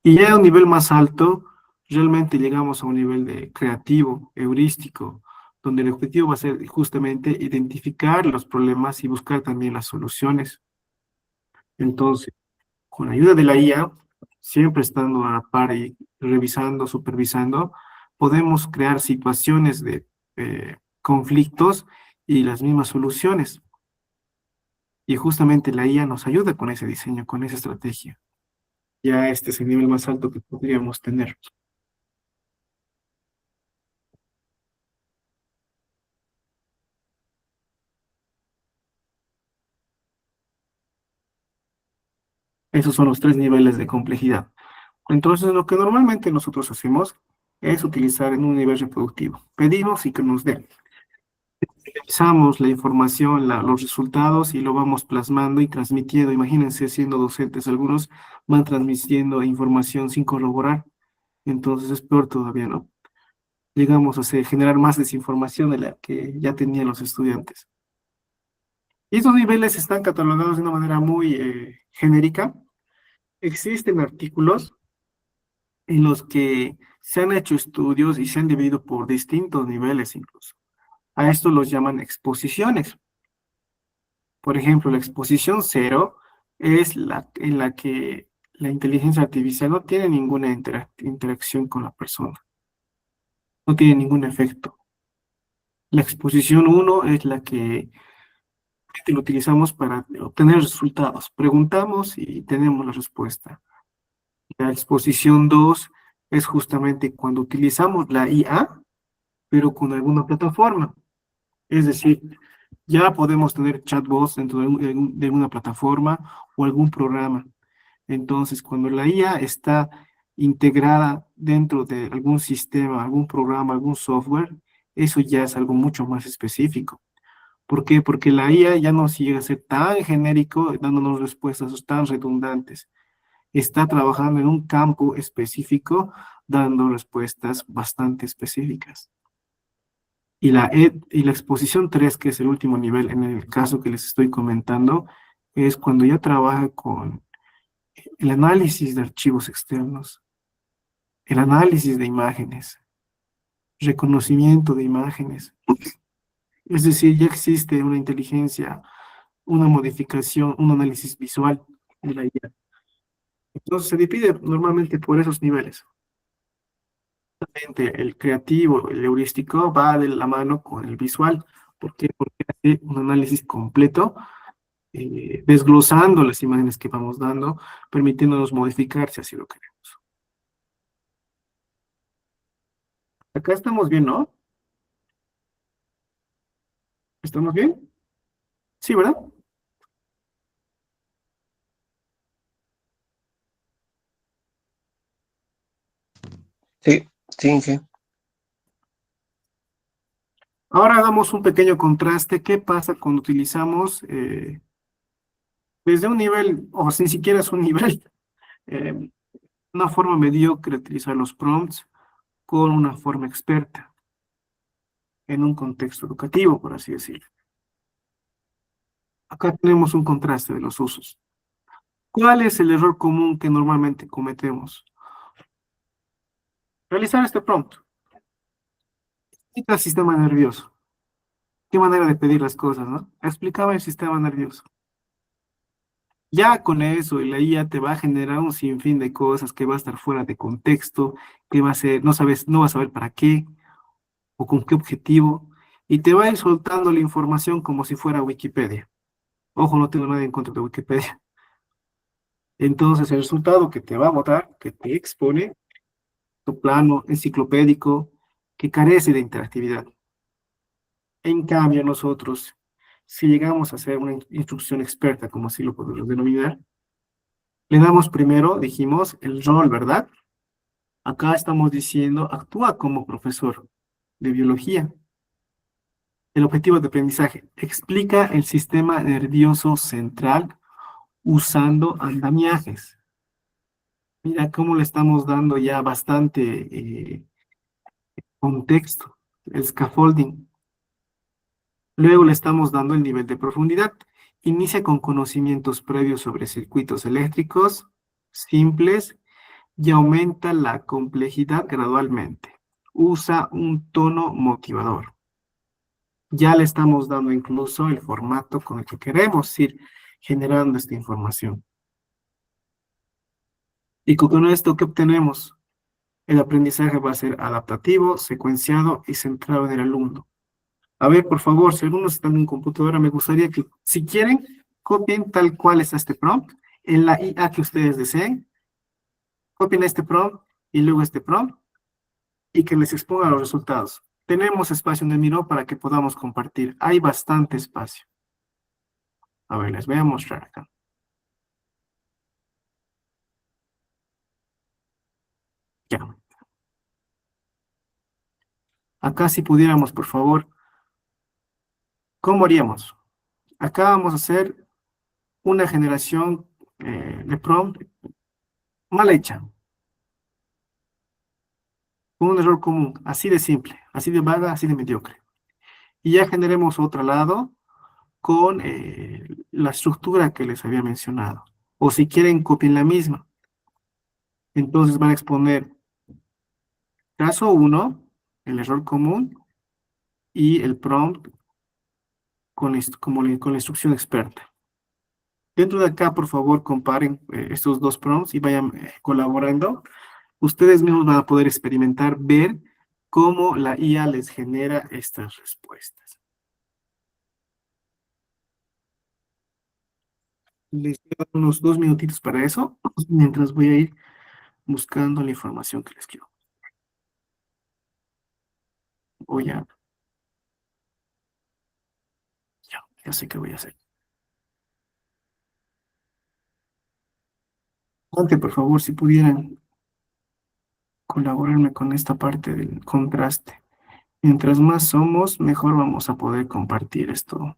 Y ya a un nivel más alto, realmente llegamos a un nivel de creativo, heurístico, donde el objetivo va a ser justamente identificar los problemas y buscar también las soluciones. Entonces, con la ayuda de la IA, siempre estando a la par y revisando, supervisando, podemos crear situaciones de conflictos y las mismas soluciones. Y justamente la IA nos ayuda con ese diseño, con esa estrategia. Ya este es el nivel más alto que podríamos tener. Esos son los 3 niveles de complejidad. Entonces, lo que normalmente nosotros hacemos es utilizar en un nivel reproductivo. Pedimos y que nos den. Revisamos la información, los resultados y lo vamos plasmando y transmitiendo. Imagínense, siendo docentes, algunos van transmitiendo información sin corroborar. Entonces es peor todavía, ¿no? Llegamos a generar más desinformación de la que ya tenían los estudiantes. Y estos niveles están catalogados de una manera muy genérica. Existen artículos en los que se han hecho estudios y se han dividido por distintos niveles incluso. A esto los llaman exposiciones. Por ejemplo, la exposición 0 es en la que la inteligencia artificial no tiene ninguna interacción con la persona. No tiene ningún efecto. La exposición 1 es la que lo utilizamos para obtener resultados. Preguntamos y tenemos la respuesta. La exposición 2 es justamente cuando utilizamos la IA, pero con alguna plataforma. Es decir, ya podemos tener chatbots dentro de una plataforma o algún programa. Entonces, cuando la IA está integrada dentro de algún sistema, algún programa, algún software, eso ya es algo mucho más específico. ¿Por qué? Porque la IA ya no llega a ser tan genérico, dándonos respuestas tan redundantes. Está trabajando en un campo específico, dando respuestas bastante específicas. Y la exposición 3, que es el último nivel, en el caso que les estoy comentando, es cuando ya trabaja con el análisis de archivos externos, el análisis de imágenes, reconocimiento de imágenes. Es decir, ya existe una inteligencia, una modificación, un análisis visual de la IA. Entonces se divide normalmente por esos niveles. El creativo, el heurístico, va de la mano con el visual. ¿Por qué? Porque hace un análisis completo, desglosando las imágenes que vamos dando, permitiéndonos modificar si así lo queremos. Acá estamos bien, ¿no? ¿Estamos bien? Sí, ¿verdad? Sí, sí, Inge. Ahora hagamos un pequeño contraste. ¿Qué pasa cuando utilizamos desde un nivel, o sin siquiera es un nivel, eh, una forma mediocre de utilizar los prompts con una forma experta en un contexto educativo, por así decirlo? Acá tenemos un contraste de los usos. ¿Cuál es el error común que normalmente cometemos? Realizar este prompt. Explica el sistema nervioso. Qué manera de pedir las cosas, ¿no? Explicaba el sistema nervioso. Ya con eso, la IA te va a generar un sinfín de cosas que va a estar fuera de contexto, que va a ser, no sabes, no vas a saber para qué o con qué objetivo, y te va a ir soltando la información como si fuera Wikipedia. Ojo, no tengo nada en contra de Wikipedia. Entonces, el resultado que te va a botar, que te expone, tu plano enciclopédico, que carece de interactividad. En cambio, nosotros, si llegamos a hacer una instrucción experta, como así lo podemos denominar, le damos primero, dijimos, el rol, ¿verdad? Acá estamos diciendo, actúa como profesor de biología. El objetivo de aprendizaje, explica el sistema nervioso central usando andamiajes. Mira cómo le estamos dando ya bastante contexto, el scaffolding. Luego le estamos dando el nivel de profundidad. Inicia con conocimientos previos sobre circuitos eléctricos simples y aumenta la complejidad gradualmente. Usa un tono motivador. Ya le estamos dando incluso el formato con el que queremos ir generando esta información. Y con esto, ¿qué obtenemos? El aprendizaje va a ser adaptativo, secuenciado y centrado en el alumno. A ver, por favor, si algunos están en computadora, me gustaría que, si quieren, copien tal cual es este prompt en la IA que ustedes deseen. Copien este prompt y luego este prompt y que les exponga los resultados. Tenemos espacio en el Miro para que podamos compartir. Hay bastante espacio. A ver, les voy a mostrar acá. Ya. Acá si pudiéramos, por favor, ¿cómo haríamos? Acá vamos a hacer una generación de prompt mal hecha, con un error común, así de simple, así de vaga, así de mediocre. Y ya generemos otro lado con la estructura que les había mencionado. O si quieren, copien la misma. Entonces van a exponer caso 1, el error común, y el prompt con la instrucción experta. Dentro de acá, por favor, comparen estos dos prompts y vayan colaborando. Ustedes mismos van a poder experimentar, ver cómo la IA les genera estas respuestas. Les doy unos 2 minutitos para eso, mientras voy a ir buscando la información que les quiero. Voy a... Ya sé qué voy a hacer. Antes, por favor, si pudieran colaborarme con esta parte del contraste. Mientras más somos, mejor vamos a poder compartir esto.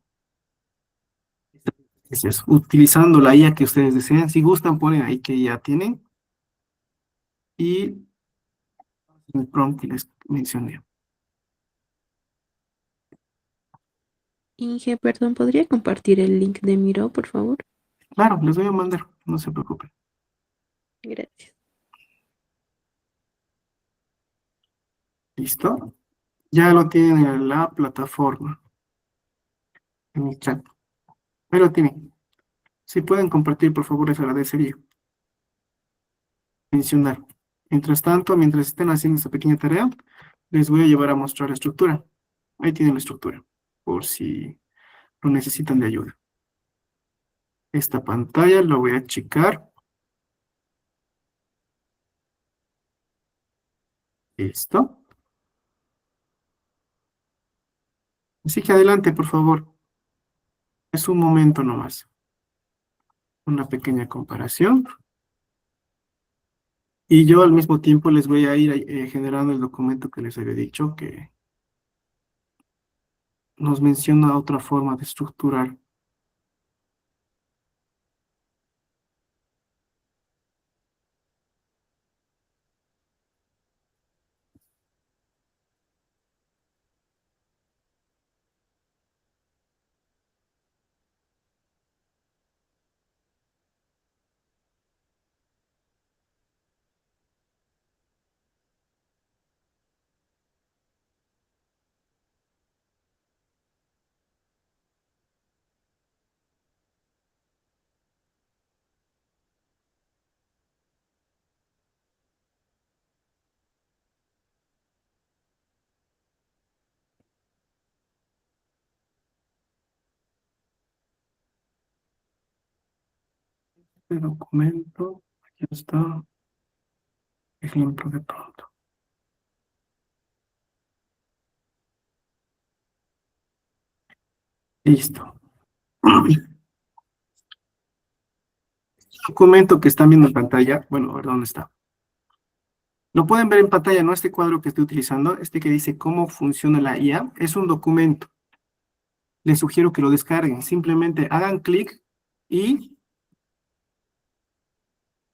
Utilizando la IA que ustedes deseen. Si gustan, ponen ahí que ya tienen. Y el prompt que les mencioné. Inge, perdón, ¿podría compartir el link de Miro, por favor? Claro, les voy a mandar, no se preocupen. Gracias. ¿Listo? Ya lo tienen en la plataforma, en el chat. Ahí lo tienen. Si pueden compartir, por favor, les agradecería. Mencionar. Mientras tanto, mientras estén haciendo esta pequeña tarea, les voy a llevar a mostrar la estructura. Ahí tienen la estructura, por si lo necesitan de ayuda. Esta pantalla la voy a achicar. Listo. Así que adelante, por favor. Es un momento nomás. Una pequeña comparación. Y yo al mismo tiempo les voy a ir generando el documento que les había dicho, que nos menciona otra forma de estructurar. Este documento, aquí está, ejemplo de pronto. Listo. Documento que están viendo en pantalla, bueno, a ver dónde está. Lo pueden ver en pantalla, ¿no? Este cuadro que estoy utilizando, este que dice cómo funciona la IA, es un documento. Les sugiero que lo descarguen. Simplemente hagan clic y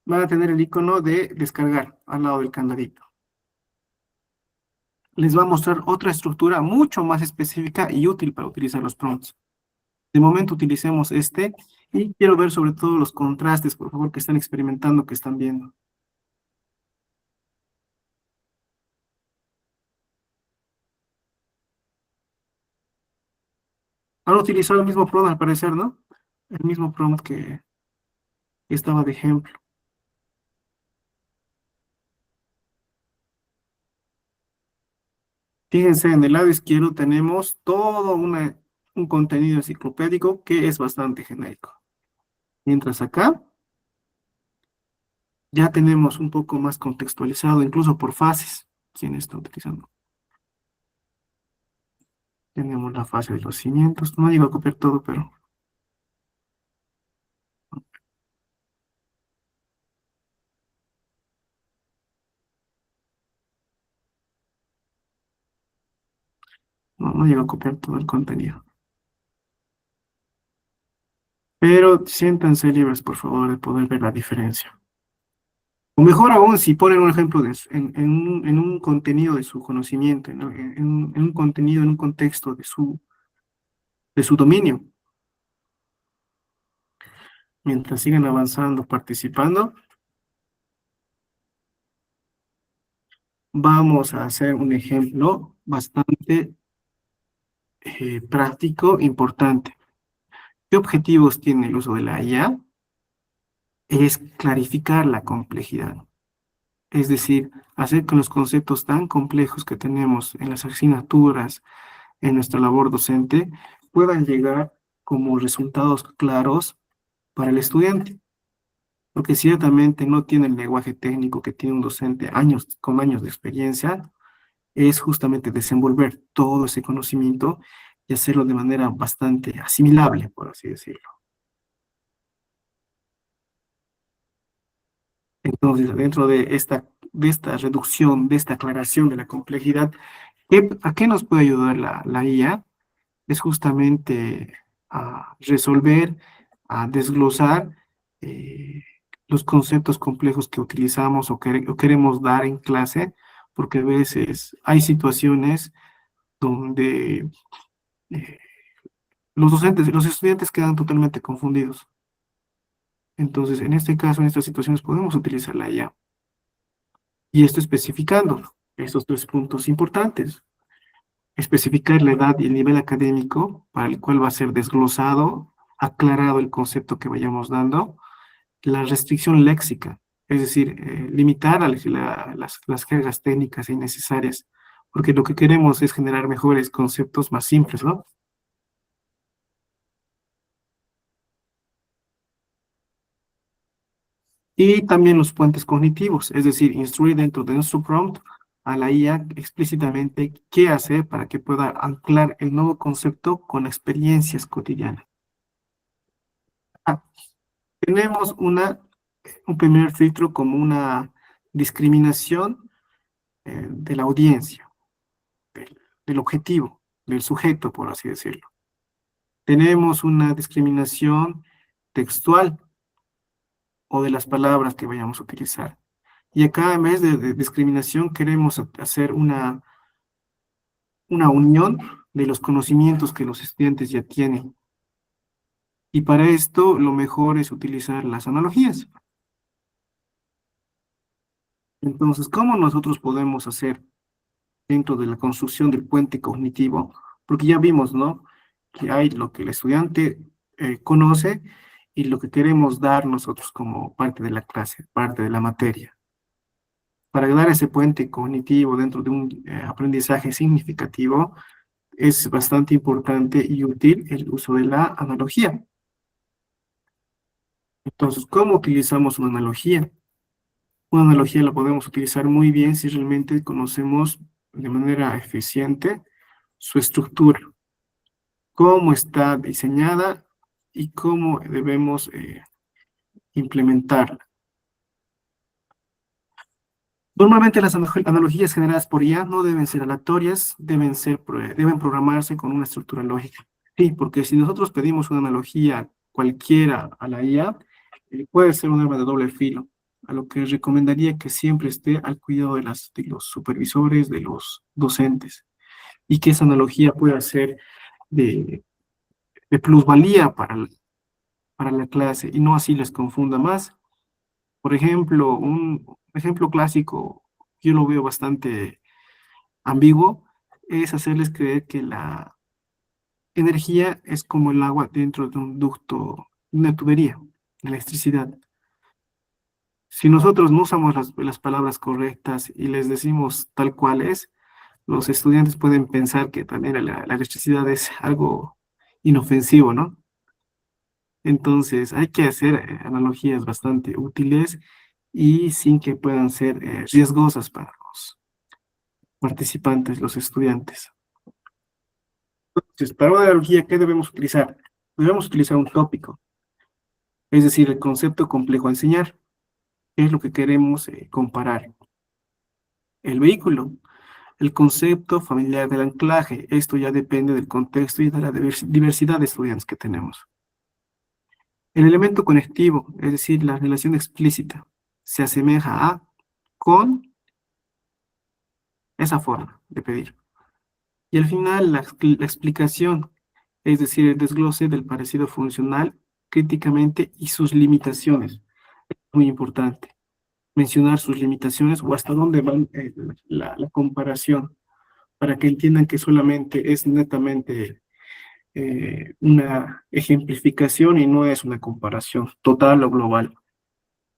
van a tener el icono de descargar al lado del candadito. Les va a mostrar otra estructura mucho más específica y útil para utilizar los prompts. De momento utilicemos este y quiero ver sobre todo los contrastes, por favor, que están experimentando, que están viendo. Han utilizado el mismo prompt al parecer, ¿no? El mismo prompt que estaba de ejemplo. Fíjense, en el lado izquierdo tenemos todo un contenido enciclopédico que es bastante genérico. Mientras acá ya tenemos un poco más contextualizado, incluso por fases, quién está utilizando. Tenemos la fase de los cimientos, no llego a copiar todo, pero no llego a copiar todo el contenido. Pero siéntanse libres, por favor, de poder ver la diferencia. O mejor aún, si ponen un ejemplo en un contenido de su conocimiento, ¿no? En un contenido, en un contexto de su dominio. Mientras sigan avanzando, participando, vamos a hacer un ejemplo bastante práctico, importante. ¿Qué objetivos tiene el uso de la IA? Es clarificar la complejidad. Es decir, hacer que los conceptos tan complejos que tenemos en las asignaturas, en nuestra labor docente, puedan llegar como resultados claros para el estudiante. Porque ciertamente no tiene el lenguaje técnico que tiene un docente con años de experiencia, es justamente desenvolver todo ese conocimiento y hacerlo de manera bastante asimilable, por así decirlo. Entonces, dentro de esta reducción, de esta aclaración de la complejidad, ¿a qué nos puede ayudar la IA? Es justamente a resolver, a desglosar los conceptos complejos que utilizamos o queremos dar en clase, porque a veces hay situaciones donde eh, los estudiantes quedan totalmente confundidos. Entonces, en este caso, en estas situaciones, podemos utilizar la IA. Y esto especificando estos tres puntos importantes. especificar la edad y el nivel académico para el cual va a ser desglosado, aclarado el concepto que vayamos dando, la restricción léxica, es decir, limitar las jergas técnicas innecesarias, porque lo que queremos es generar mejores conceptos más simples, ¿no? Y también los puentes cognitivos, es decir, instruir dentro de nuestro prompt a la IA explícitamente qué hacer para que pueda anclar el nuevo concepto con experiencias cotidianas. Ah, tenemos un primer filtro como una discriminación de la audiencia, del objetivo, del sujeto, por así decirlo. Tenemos una discriminación textual o de las palabras que vayamos a utilizar. Y acá, en vez de discriminación, queremos hacer una unión de los conocimientos que los estudiantes ya tienen. Y para esto, lo mejor es utilizar las analogías. Entonces, ¿cómo nosotros podemos hacer dentro de la construcción del puente cognitivo? Porque ya vimos, ¿no? Que hay lo que el estudiante conoce y lo que queremos dar nosotros como parte de la clase, parte de la materia. Para dar ese puente cognitivo dentro de un aprendizaje significativo, es bastante importante y útil el uso de la analogía. Entonces, ¿cómo utilizamos una analogía? Una analogía la podemos utilizar muy bien si realmente conocemos de manera eficiente su estructura, cómo está diseñada y cómo debemos implementarla. Normalmente las analogías generadas por IA no deben ser aleatorias, deben programarse con una estructura lógica. Sí, porque si nosotros pedimos una analogía cualquiera a la IA, puede ser un arma de doble filo, a lo que recomendaría que siempre esté al cuidado de los supervisores, de los docentes, y que esa analogía pueda ser de, de plusvalía para la clase y no así les confunda más. Por ejemplo, un ejemplo clásico, yo lo veo bastante ambiguo, es hacerles creer que la energía es como el agua dentro de un ducto, una tubería, de electricidad. Si nosotros no usamos las palabras correctas y les decimos tal cual es, los estudiantes pueden pensar que también la electricidad es algo inofensivo, ¿no? Entonces, hay que hacer analogías bastante útiles y sin que puedan ser riesgosas para los participantes, los estudiantes. Entonces, para una analogía, ¿qué debemos utilizar? Debemos utilizar un tópico, es decir, el concepto complejo a enseñar. ¿Qué es lo que queremos comparar? El vehículo, el concepto familiar del anclaje. Esto ya depende del contexto y de la diversidad de estudiantes que tenemos. El elemento conectivo, es decir, la relación explícita, se asemeja a, con, esa forma de pedir. Y al final, la explicación, es decir, el desglose del parecido funcional críticamente y sus limitaciones. Muy importante. Mencionar sus limitaciones o hasta dónde van la comparación, para que entiendan que solamente es netamente una ejemplificación y no es una comparación total o global.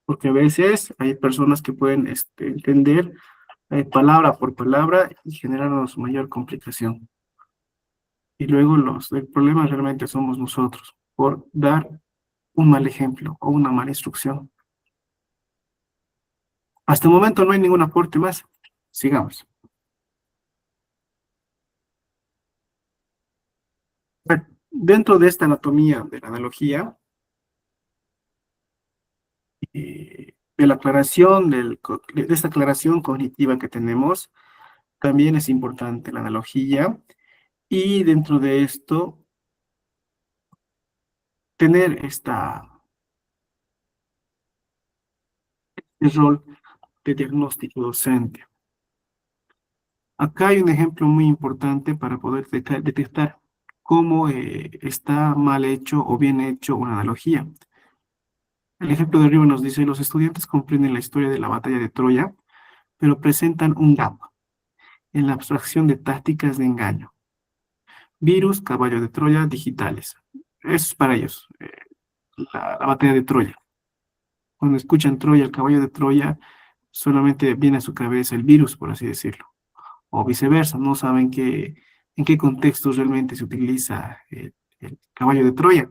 Porque a veces hay personas que pueden entender palabra por palabra y generarnos mayor complicación. Y luego el problema realmente somos nosotros, por dar un mal ejemplo o una mala instrucción. Hasta el momento no hay ningún aporte más. Sigamos. Bueno, dentro de esta anatomía de la analogía, de la aclaración, de esta aclaración cognitiva que tenemos, también es importante la analogía. Y dentro de esto, tener este rol de diagnóstico docente. Acá hay un ejemplo muy importante para poder detectar cómo está mal hecho o bien hecho una analogía. El ejemplo de arriba nos dice, los estudiantes comprenden la historia de la batalla de Troya, pero presentan un gap en la abstracción de tácticas de engaño. Virus, caballo de Troya, digitales. Eso es para ellos, la batalla de Troya. Cuando escuchan Troya, el caballo de Troya, solamente viene a su cabeza el virus, por así decirlo. O viceversa, no saben en qué contexto realmente se utiliza el caballo de Troya.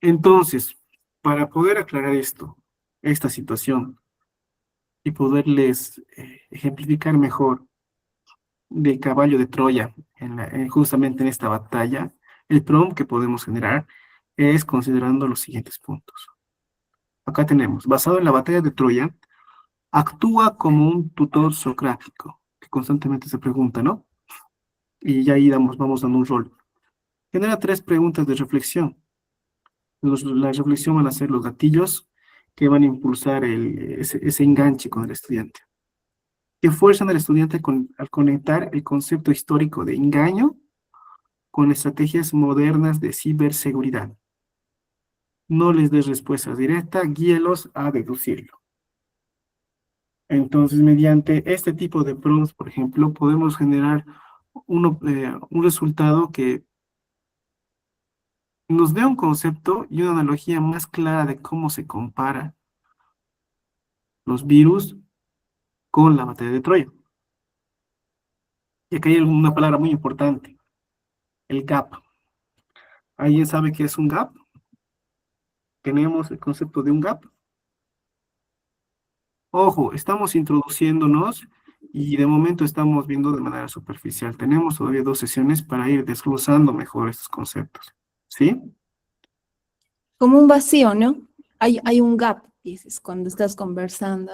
Entonces, para poder aclarar esta situación, y poderles ejemplificar mejor del caballo de Troya justamente en esta batalla, el prompt que podemos generar es considerando los siguientes puntos. Acá tenemos, basado en la batalla de Troya, actúa como un tutor socrático, que constantemente se pregunta, ¿no? Y ya ahí vamos dando un rol. Genera 3 preguntas de reflexión. La reflexión van a ser los gatillos que van a impulsar ese enganche con el estudiante. Que fuerzan al estudiante al conectar el concepto histórico de engaño con estrategias modernas de ciberseguridad. No les des respuesta directa, guíelos a deducirlo. Entonces, mediante este tipo de prompts, por ejemplo, podemos generar un resultado que nos dé un concepto y una analogía más clara de cómo se compara los virus con la batalla de Troya. Y aquí hay una palabra muy importante, el gap. ¿Alguien sabe qué es un gap? Tenemos el concepto de un gap. Ojo, estamos introduciéndonos y de momento estamos viendo de manera superficial. Tenemos todavía 2 sesiones para ir desglosando mejor estos conceptos. ¿Sí? Como un vacío, ¿no? Hay un gap, dices, cuando estás conversando.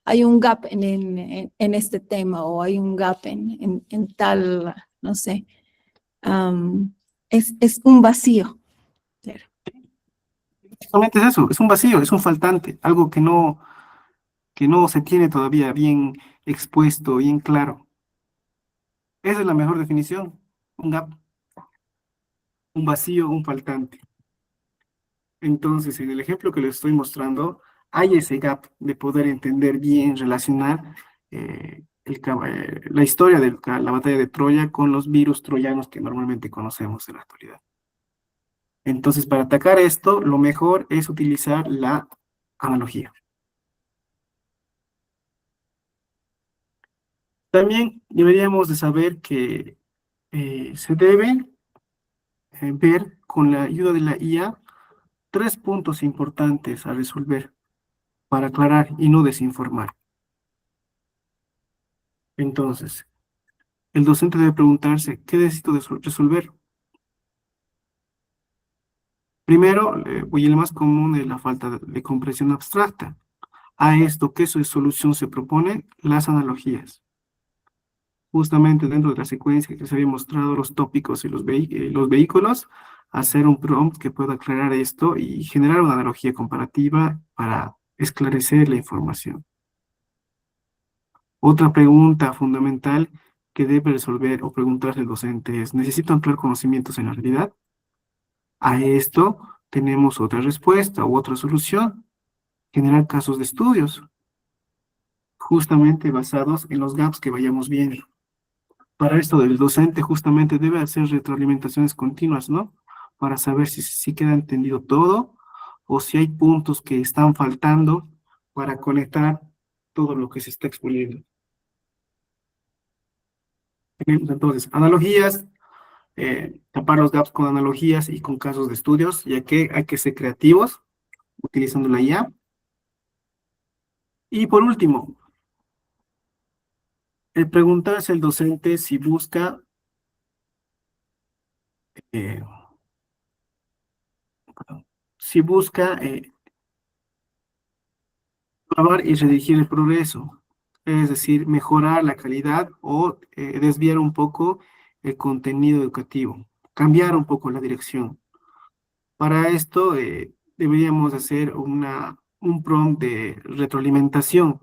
Hay un gap en este tema o hay un gap en tal, no sé. Es un vacío. Claro. Exactamente es eso, es un vacío, es un faltante, algo que no se tiene todavía bien expuesto, bien claro. Esa es la mejor definición, un gap, un vacío, un faltante. Entonces, en el ejemplo que les estoy mostrando, hay ese gap de poder entender bien, relacionar la historia de la batalla de Troya con los virus troyanos que normalmente conocemos en la actualidad. Entonces, para atacar esto, lo mejor es utilizar la analogía. También deberíamos de saber que se debe ver con la ayuda de la IA 3 puntos importantes a resolver para aclarar y no desinformar. Entonces, el docente debe preguntarse, ¿qué necesito resolver? Primero, y el más común es la falta de comprensión abstracta. A esto, ¿qué solución se propone? Las analogías. Justamente dentro de la secuencia que se había mostrado los tópicos y los vehículos, hacer un prompt que pueda aclarar esto y generar una analogía comparativa para esclarecer la información. Otra pregunta fundamental que debe resolver o preguntarse el docente es, ¿necesito ampliar conocimientos en la realidad? A esto tenemos otra respuesta u otra solución, generar casos de estudios, justamente basados en los gaps que vayamos viendo. Para esto el docente justamente debe hacer retroalimentaciones continuas, ¿no? Para saber si queda entendido todo o si hay puntos que están faltando para conectar todo lo que se está exponiendo. Tenemos entonces analogías, tapar los gaps con analogías y con casos de estudios, ya que hay que ser creativos utilizando la IA. Y por último, el preguntarse al docente si busca eh, probar y redirigir el progreso, es decir, mejorar la calidad o desviar un poco el contenido educativo, cambiar un poco la dirección. Para esto deberíamos hacer un prompt de retroalimentación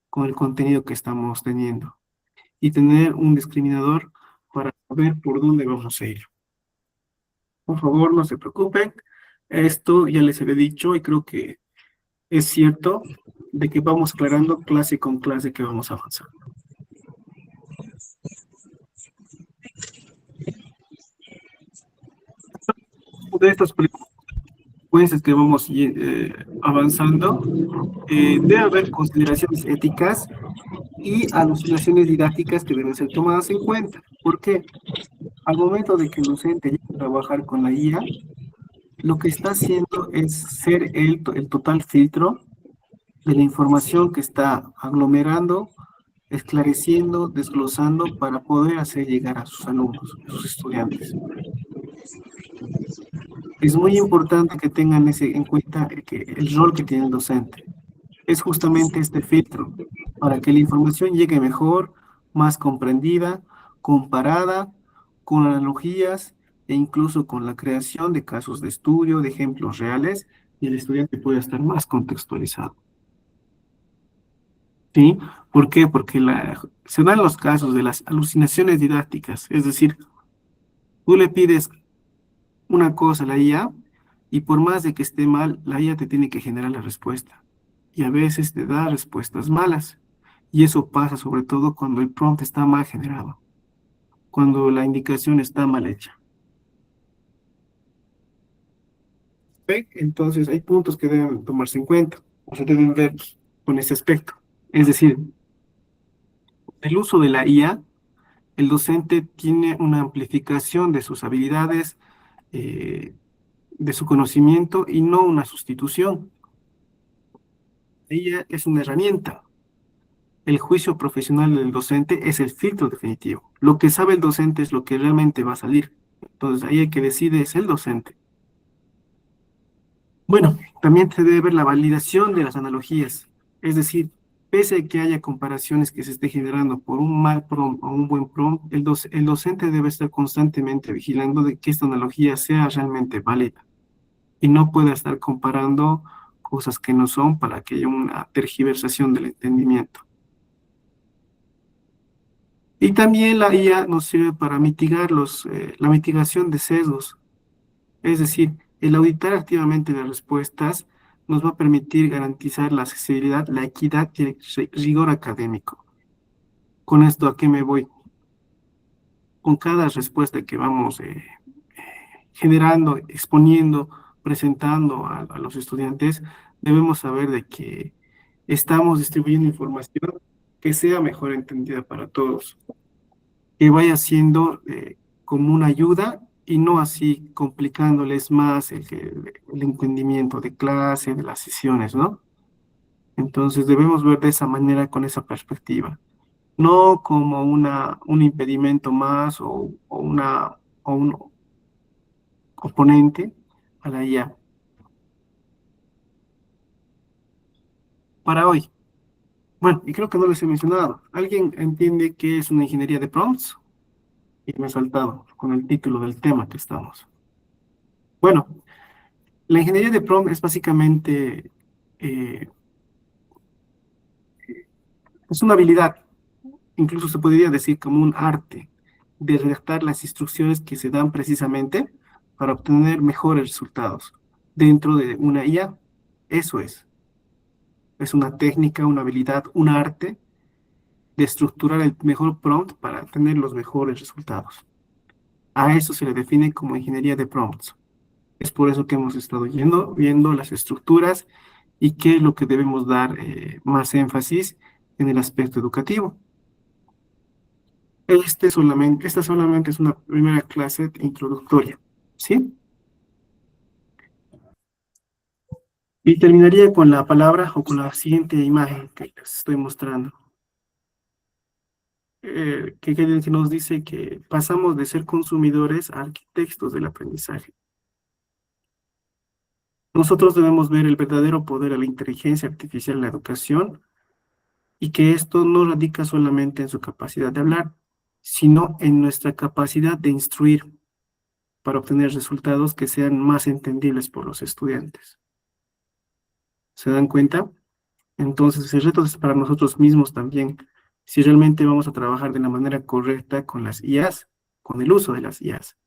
con el contenido que estamos teniendo y tener un discriminador para saber por dónde vamos a ir. Por favor, no se preocupen. Esto ya les había dicho y creo que es cierto de que vamos aclarando clase con clase que vamos avanzando. De estas consecuencias que vamos avanzando, debe haber consideraciones éticas y alucinaciones didácticas que deben ser tomadas en cuenta. ¿Por qué? Al momento de que el docente llegue a trabajar con la IA, lo que está haciendo es ser el total filtro de la información que está aglomerando, esclareciendo, desglosando para poder hacer llegar a sus alumnos, a sus estudiantes. Es muy importante que tengan en cuenta el rol que tiene el docente. Es justamente este filtro para que la información llegue mejor, más comprendida, comparada, con analogías e incluso con la creación de casos de estudio, de ejemplos reales, y el estudiante pueda estar más contextualizado. ¿Sí? ¿Por qué? Porque se dan los casos de las alucinaciones didácticas, es decir, tú le pides una cosa a la IA y por más de que esté mal, la IA te tiene que generar la respuesta. Y a veces te da respuestas malas. Y eso pasa sobre todo cuando el prompt está mal generado, cuando la indicación está mal hecha. ¿Ve? Entonces hay puntos que deben tomarse en cuenta, o se deben ver con ese aspecto. Es decir, el uso de la IA, el docente tiene una amplificación de sus habilidades, de su conocimiento y no una sustitución. Ella es una herramienta. El juicio profesional del docente es el filtro definitivo. Lo que sabe el docente es lo que realmente va a salir. Entonces, ahí el que decide es el docente. Bueno, también se debe ver la validación de las analogías. Es decir, pese a que haya comparaciones que se esté generando por un mal prompt o un buen prompt, el docente debe estar constantemente vigilando de que esta analogía sea realmente válida y no pueda estar comparando cosas que no son para que haya una tergiversación del entendimiento. Y también la IA nos sirve para mitigar la mitigación de sesgos. Es decir, el auditar activamente las respuestas nos va a permitir garantizar la accesibilidad, la equidad y el rigor académico. ¿Con esto a qué me voy? Con cada respuesta que vamos generando, exponiendo, presentando a los estudiantes, debemos saber de que estamos distribuyendo información que sea mejor entendida para todos, que vaya siendo como una ayuda y no así complicándoles más el entendimiento de clase, de las sesiones, ¿no? Entonces debemos ver de esa manera, con esa perspectiva, no como un impedimento más o un oponente a la IA. Para hoy, bueno, y creo que no les he mencionado, ¿alguien entiende qué es una ingeniería de prompts? Y me he saltado con el título del tema que estamos. Bueno, la ingeniería de prompt es básicamente es una habilidad, incluso se podría decir como un arte, de redactar las instrucciones que se dan precisamente para obtener mejores resultados dentro de una IA. Eso es una técnica, una habilidad, un arte de estructurar el mejor prompt para tener los mejores resultados. A eso se le define como ingeniería de prompts. Es por eso que hemos estado viendo las estructuras y qué es lo que debemos dar más énfasis en el aspecto educativo. Esta solamente es una primera clase introductoria, ¿sí? Y terminaría con la palabra o con la siguiente imagen que les estoy mostrando. Que nos dice que pasamos de ser consumidores a arquitectos del aprendizaje. Nosotros debemos ver el verdadero poder de la inteligencia artificial en la educación y que esto no radica solamente en su capacidad de hablar, sino en nuestra capacidad de instruir para obtener resultados que sean más entendibles por los estudiantes. ¿Se dan cuenta? Entonces, el reto es para nosotros mismos también, si realmente vamos a trabajar de la manera correcta con las IAs, con el uso de las IAs.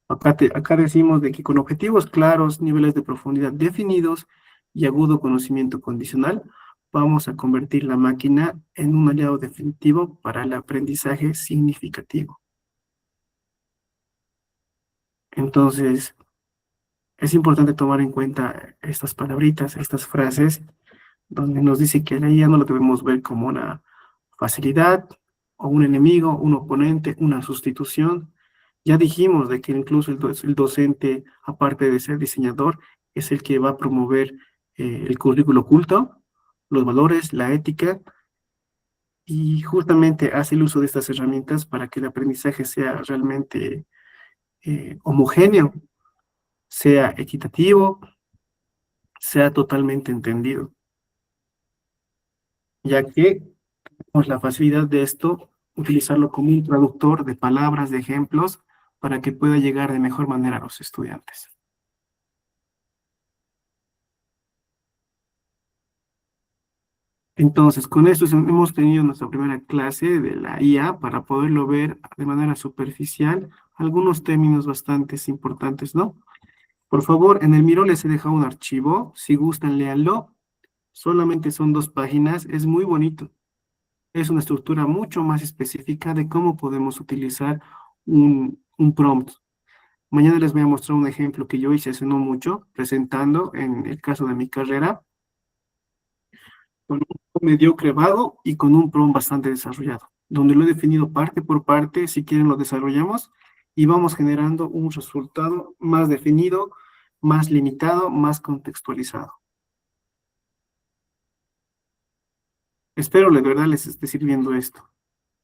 Acá decimos de que con objetivos claros, niveles de profundidad definidos y agudo conocimiento condicional, vamos a convertir la máquina en un aliado definitivo para el aprendizaje significativo. Entonces, es importante tomar en cuenta estas palabritas, estas frases, donde nos dice que la IA no lo debemos ver como una facilidad o un enemigo, un oponente, una sustitución. Ya dijimos de que incluso el docente, aparte de ser diseñador, es el que va a promover el currículo oculto, los valores, la ética, y justamente hace el uso de estas herramientas para que el aprendizaje sea realmente homogéneo, sea equitativo, sea totalmente entendido, ya que tenemos la facilidad de esto, utilizarlo como un traductor de palabras, de ejemplos, para que pueda llegar de mejor manera a los estudiantes. Entonces, con esto hemos tenido nuestra primera clase de la IA para poderlo ver de manera superficial, algunos términos bastante importantes, ¿no? Por favor, en el Miro les he dejado un archivo, si gustan, léanlo. Solamente son 2 páginas, es muy bonito. Es una estructura mucho más específica de cómo podemos utilizar un prompt. Mañana les voy a mostrar un ejemplo que yo hice hace no mucho, presentando en el caso de mi carrera, con un prompt mediocre vago y con un prompt bastante desarrollado, donde lo he definido parte por parte, si quieren lo desarrollamos, y vamos generando un resultado más definido, más limitado, más contextualizado. Espero de verdad les esté sirviendo esto.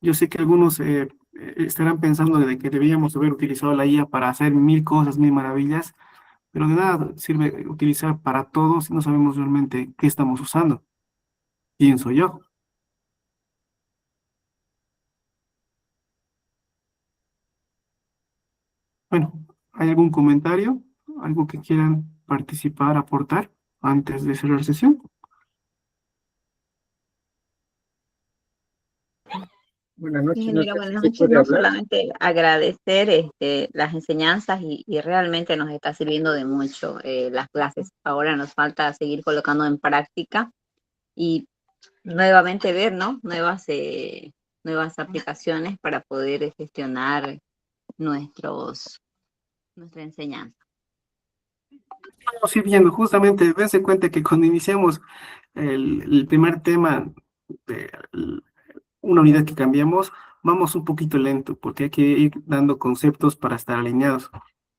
Yo sé que algunos estarán pensando de que deberíamos haber utilizado la IA para hacer 1000 cosas, 1000 maravillas, pero de nada sirve utilizar para todo si no sabemos realmente qué estamos usando. Pienso yo. Bueno, ¿hay algún comentario? ¿Algo que quieran participar, aportar antes de cerrar sesión? Buenas noches, Ingeniero, buenas ¿se noches. puede No hablar? solamente agradecer las enseñanzas y realmente nos está sirviendo de mucho las clases. Ahora nos falta seguir colocando en práctica y nuevamente ver, ¿no? Nuevas aplicaciones para poder gestionar nuestra enseñanza. Vamos a ir viendo, justamente, dense cuenta que cuando iniciamos el primer tema de una unidad que cambiamos, vamos un poquito lento, porque hay que ir dando conceptos para estar alineados.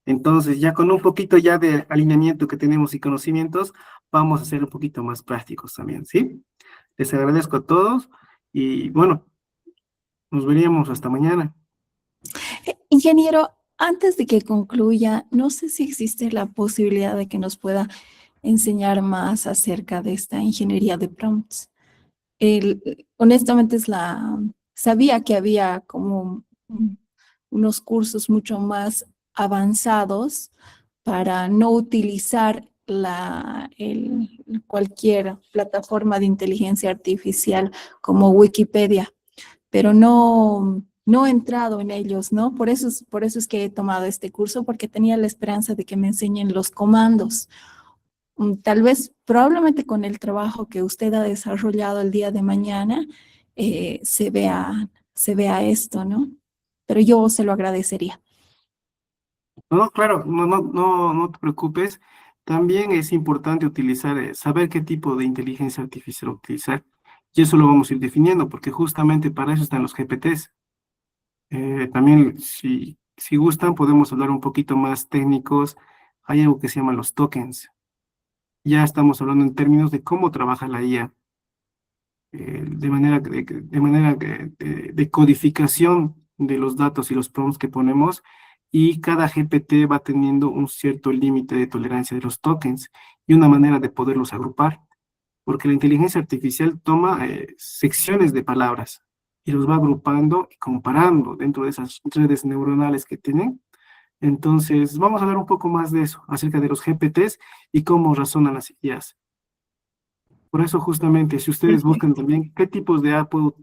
Entonces, ya con un poquito ya de alineamiento que tenemos y conocimientos, vamos a ser un poquito más prácticos también, ¿sí? Les agradezco a todos y bueno, nos veríamos hasta mañana. Ingeniero, antes de que concluya, no sé si existe la posibilidad de que nos pueda enseñar más acerca de esta ingeniería de prompts. Honestamente sabía que había como unos cursos mucho más avanzados para no utilizar cualquier plataforma de inteligencia artificial como Wikipedia, pero no he entrado en ellos, ¿no? Por eso es que he tomado este curso, porque tenía la esperanza de que me enseñen los comandos. Tal vez, probablemente con el trabajo que usted ha desarrollado el día de mañana, se vea esto, ¿no? Pero yo se lo agradecería. No, claro, no te preocupes. También es importante utilizar, saber qué tipo de inteligencia artificial utilizar. Y eso lo vamos a ir definiendo, porque justamente para eso están los GPTs. También, si gustan, podemos hablar un poquito más técnicos. Hay algo que se llama los tokens. Ya estamos hablando en términos de cómo trabaja la IA, de codificación de los datos y los prompts que ponemos, y cada GPT va teniendo un cierto límite de tolerancia de los tokens y una manera de poderlos agrupar, porque la inteligencia artificial toma secciones de palabras y los va agrupando y comparando dentro de esas redes neuronales que tienen. Entonces, vamos a hablar un poco más de eso, acerca de los GPTs y cómo razonan las IAs. Por eso, justamente, si ustedes buscan también qué tipos de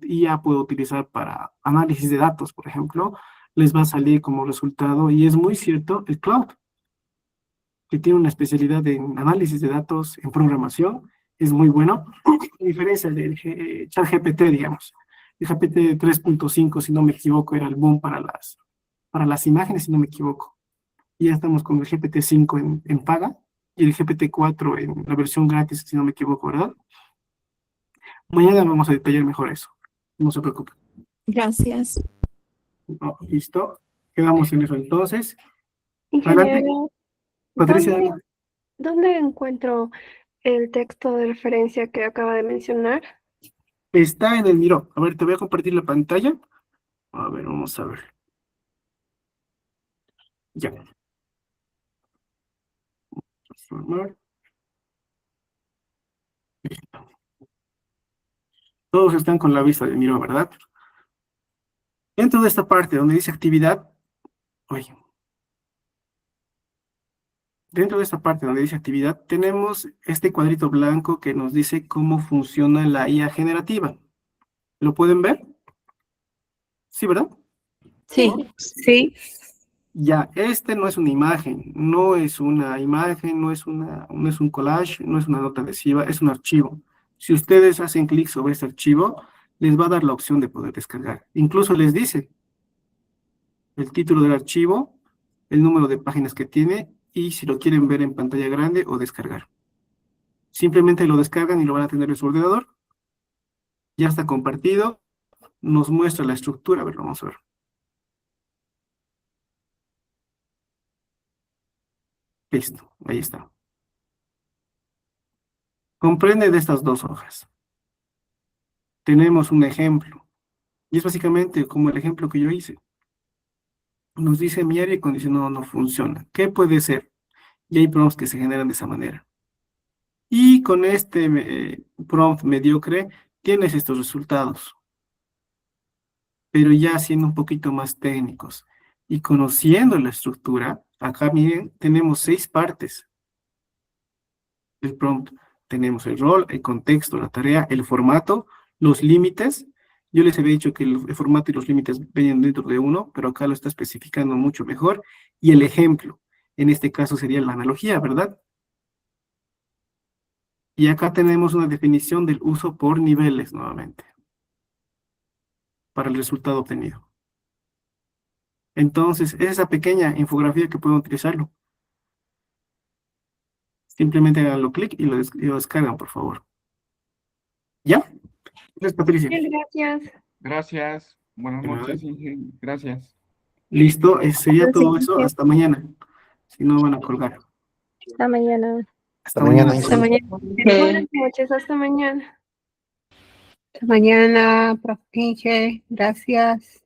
IA puedo utilizar para análisis de datos, por ejemplo, les va a salir como resultado, y es muy cierto, el cloud. que tiene una especialidad en análisis de datos en programación, es muy bueno, a diferencia del ChatGPT, digamos. El GPT 3.5, si no me equivoco, era el boom para las imágenes, si no me equivoco. Y ya estamos con el GPT-5 en paga y el GPT-4 en la versión gratis, si no me equivoco, ¿verdad? Mañana vamos a detallar mejor eso. No se preocupe. Gracias. No, listo. Quedamos en eso entonces. Adelante, Ingeniero, Patricia. ¿dónde encuentro el texto de referencia que acaba de mencionar? Está en el Miro. A ver, te voy a compartir la pantalla. A ver, vamos a ver. Ya. Transformar. Listo. Todos están con la vista del Miro, ¿verdad? Dentro de esta parte donde dice actividad, oye, dentro de esta parte donde dice actividad, tenemos este cuadrito blanco que nos dice cómo funciona la IA generativa. ¿Lo pueden ver? Sí, ¿verdad? Sí. Sí. Ya, este no es una imagen, no es un collage, no es una nota adhesiva, es un archivo. Si ustedes hacen clic sobre este archivo, les va a dar la opción de poder descargar. Incluso les dice el título del archivo, el número de páginas que tiene y si lo quieren ver en pantalla grande o descargar. Simplemente lo descargan y lo van a tener en su ordenador. Ya está compartido, nos muestra la estructura, a ver, vamos a ver. Listo, ahí está. Comprende de estas dos hojas. Tenemos un ejemplo, y es básicamente como el ejemplo que yo hice. Nos dice mi aire acondicionado no funciona. ¿Qué puede ser? Y hay prompts que se generan de esa manera. Y con este prompt mediocre tienes estos resultados, pero ya siendo un poquito más técnicos y conociendo la estructura, acá miren, tenemos 6 partes del prompt. Tenemos el rol, el contexto, la tarea, el formato, los límites. Yo les había dicho que el formato y los límites venían dentro de uno, pero acá lo está especificando mucho mejor. Y el ejemplo, en este caso sería la analogía, ¿verdad? Y acá tenemos una definición del uso por niveles nuevamente, para el resultado obtenido. Entonces, es esa pequeña infografía que pueden utilizarlo. Simplemente háganlo clic y lo descargan, por favor. ¿Ya? Gracias, Patricia. Bien, gracias. Gracias. Buenas De nada. noches, Inge. Gracias. Listo, sería todo Gracias. eso. Hasta mañana. Si no, van a colgar. Hasta mañana. Hasta mañana. Hasta mañana. Buenas noches, hasta mañana. Hasta mañana, profe Inge. Gracias.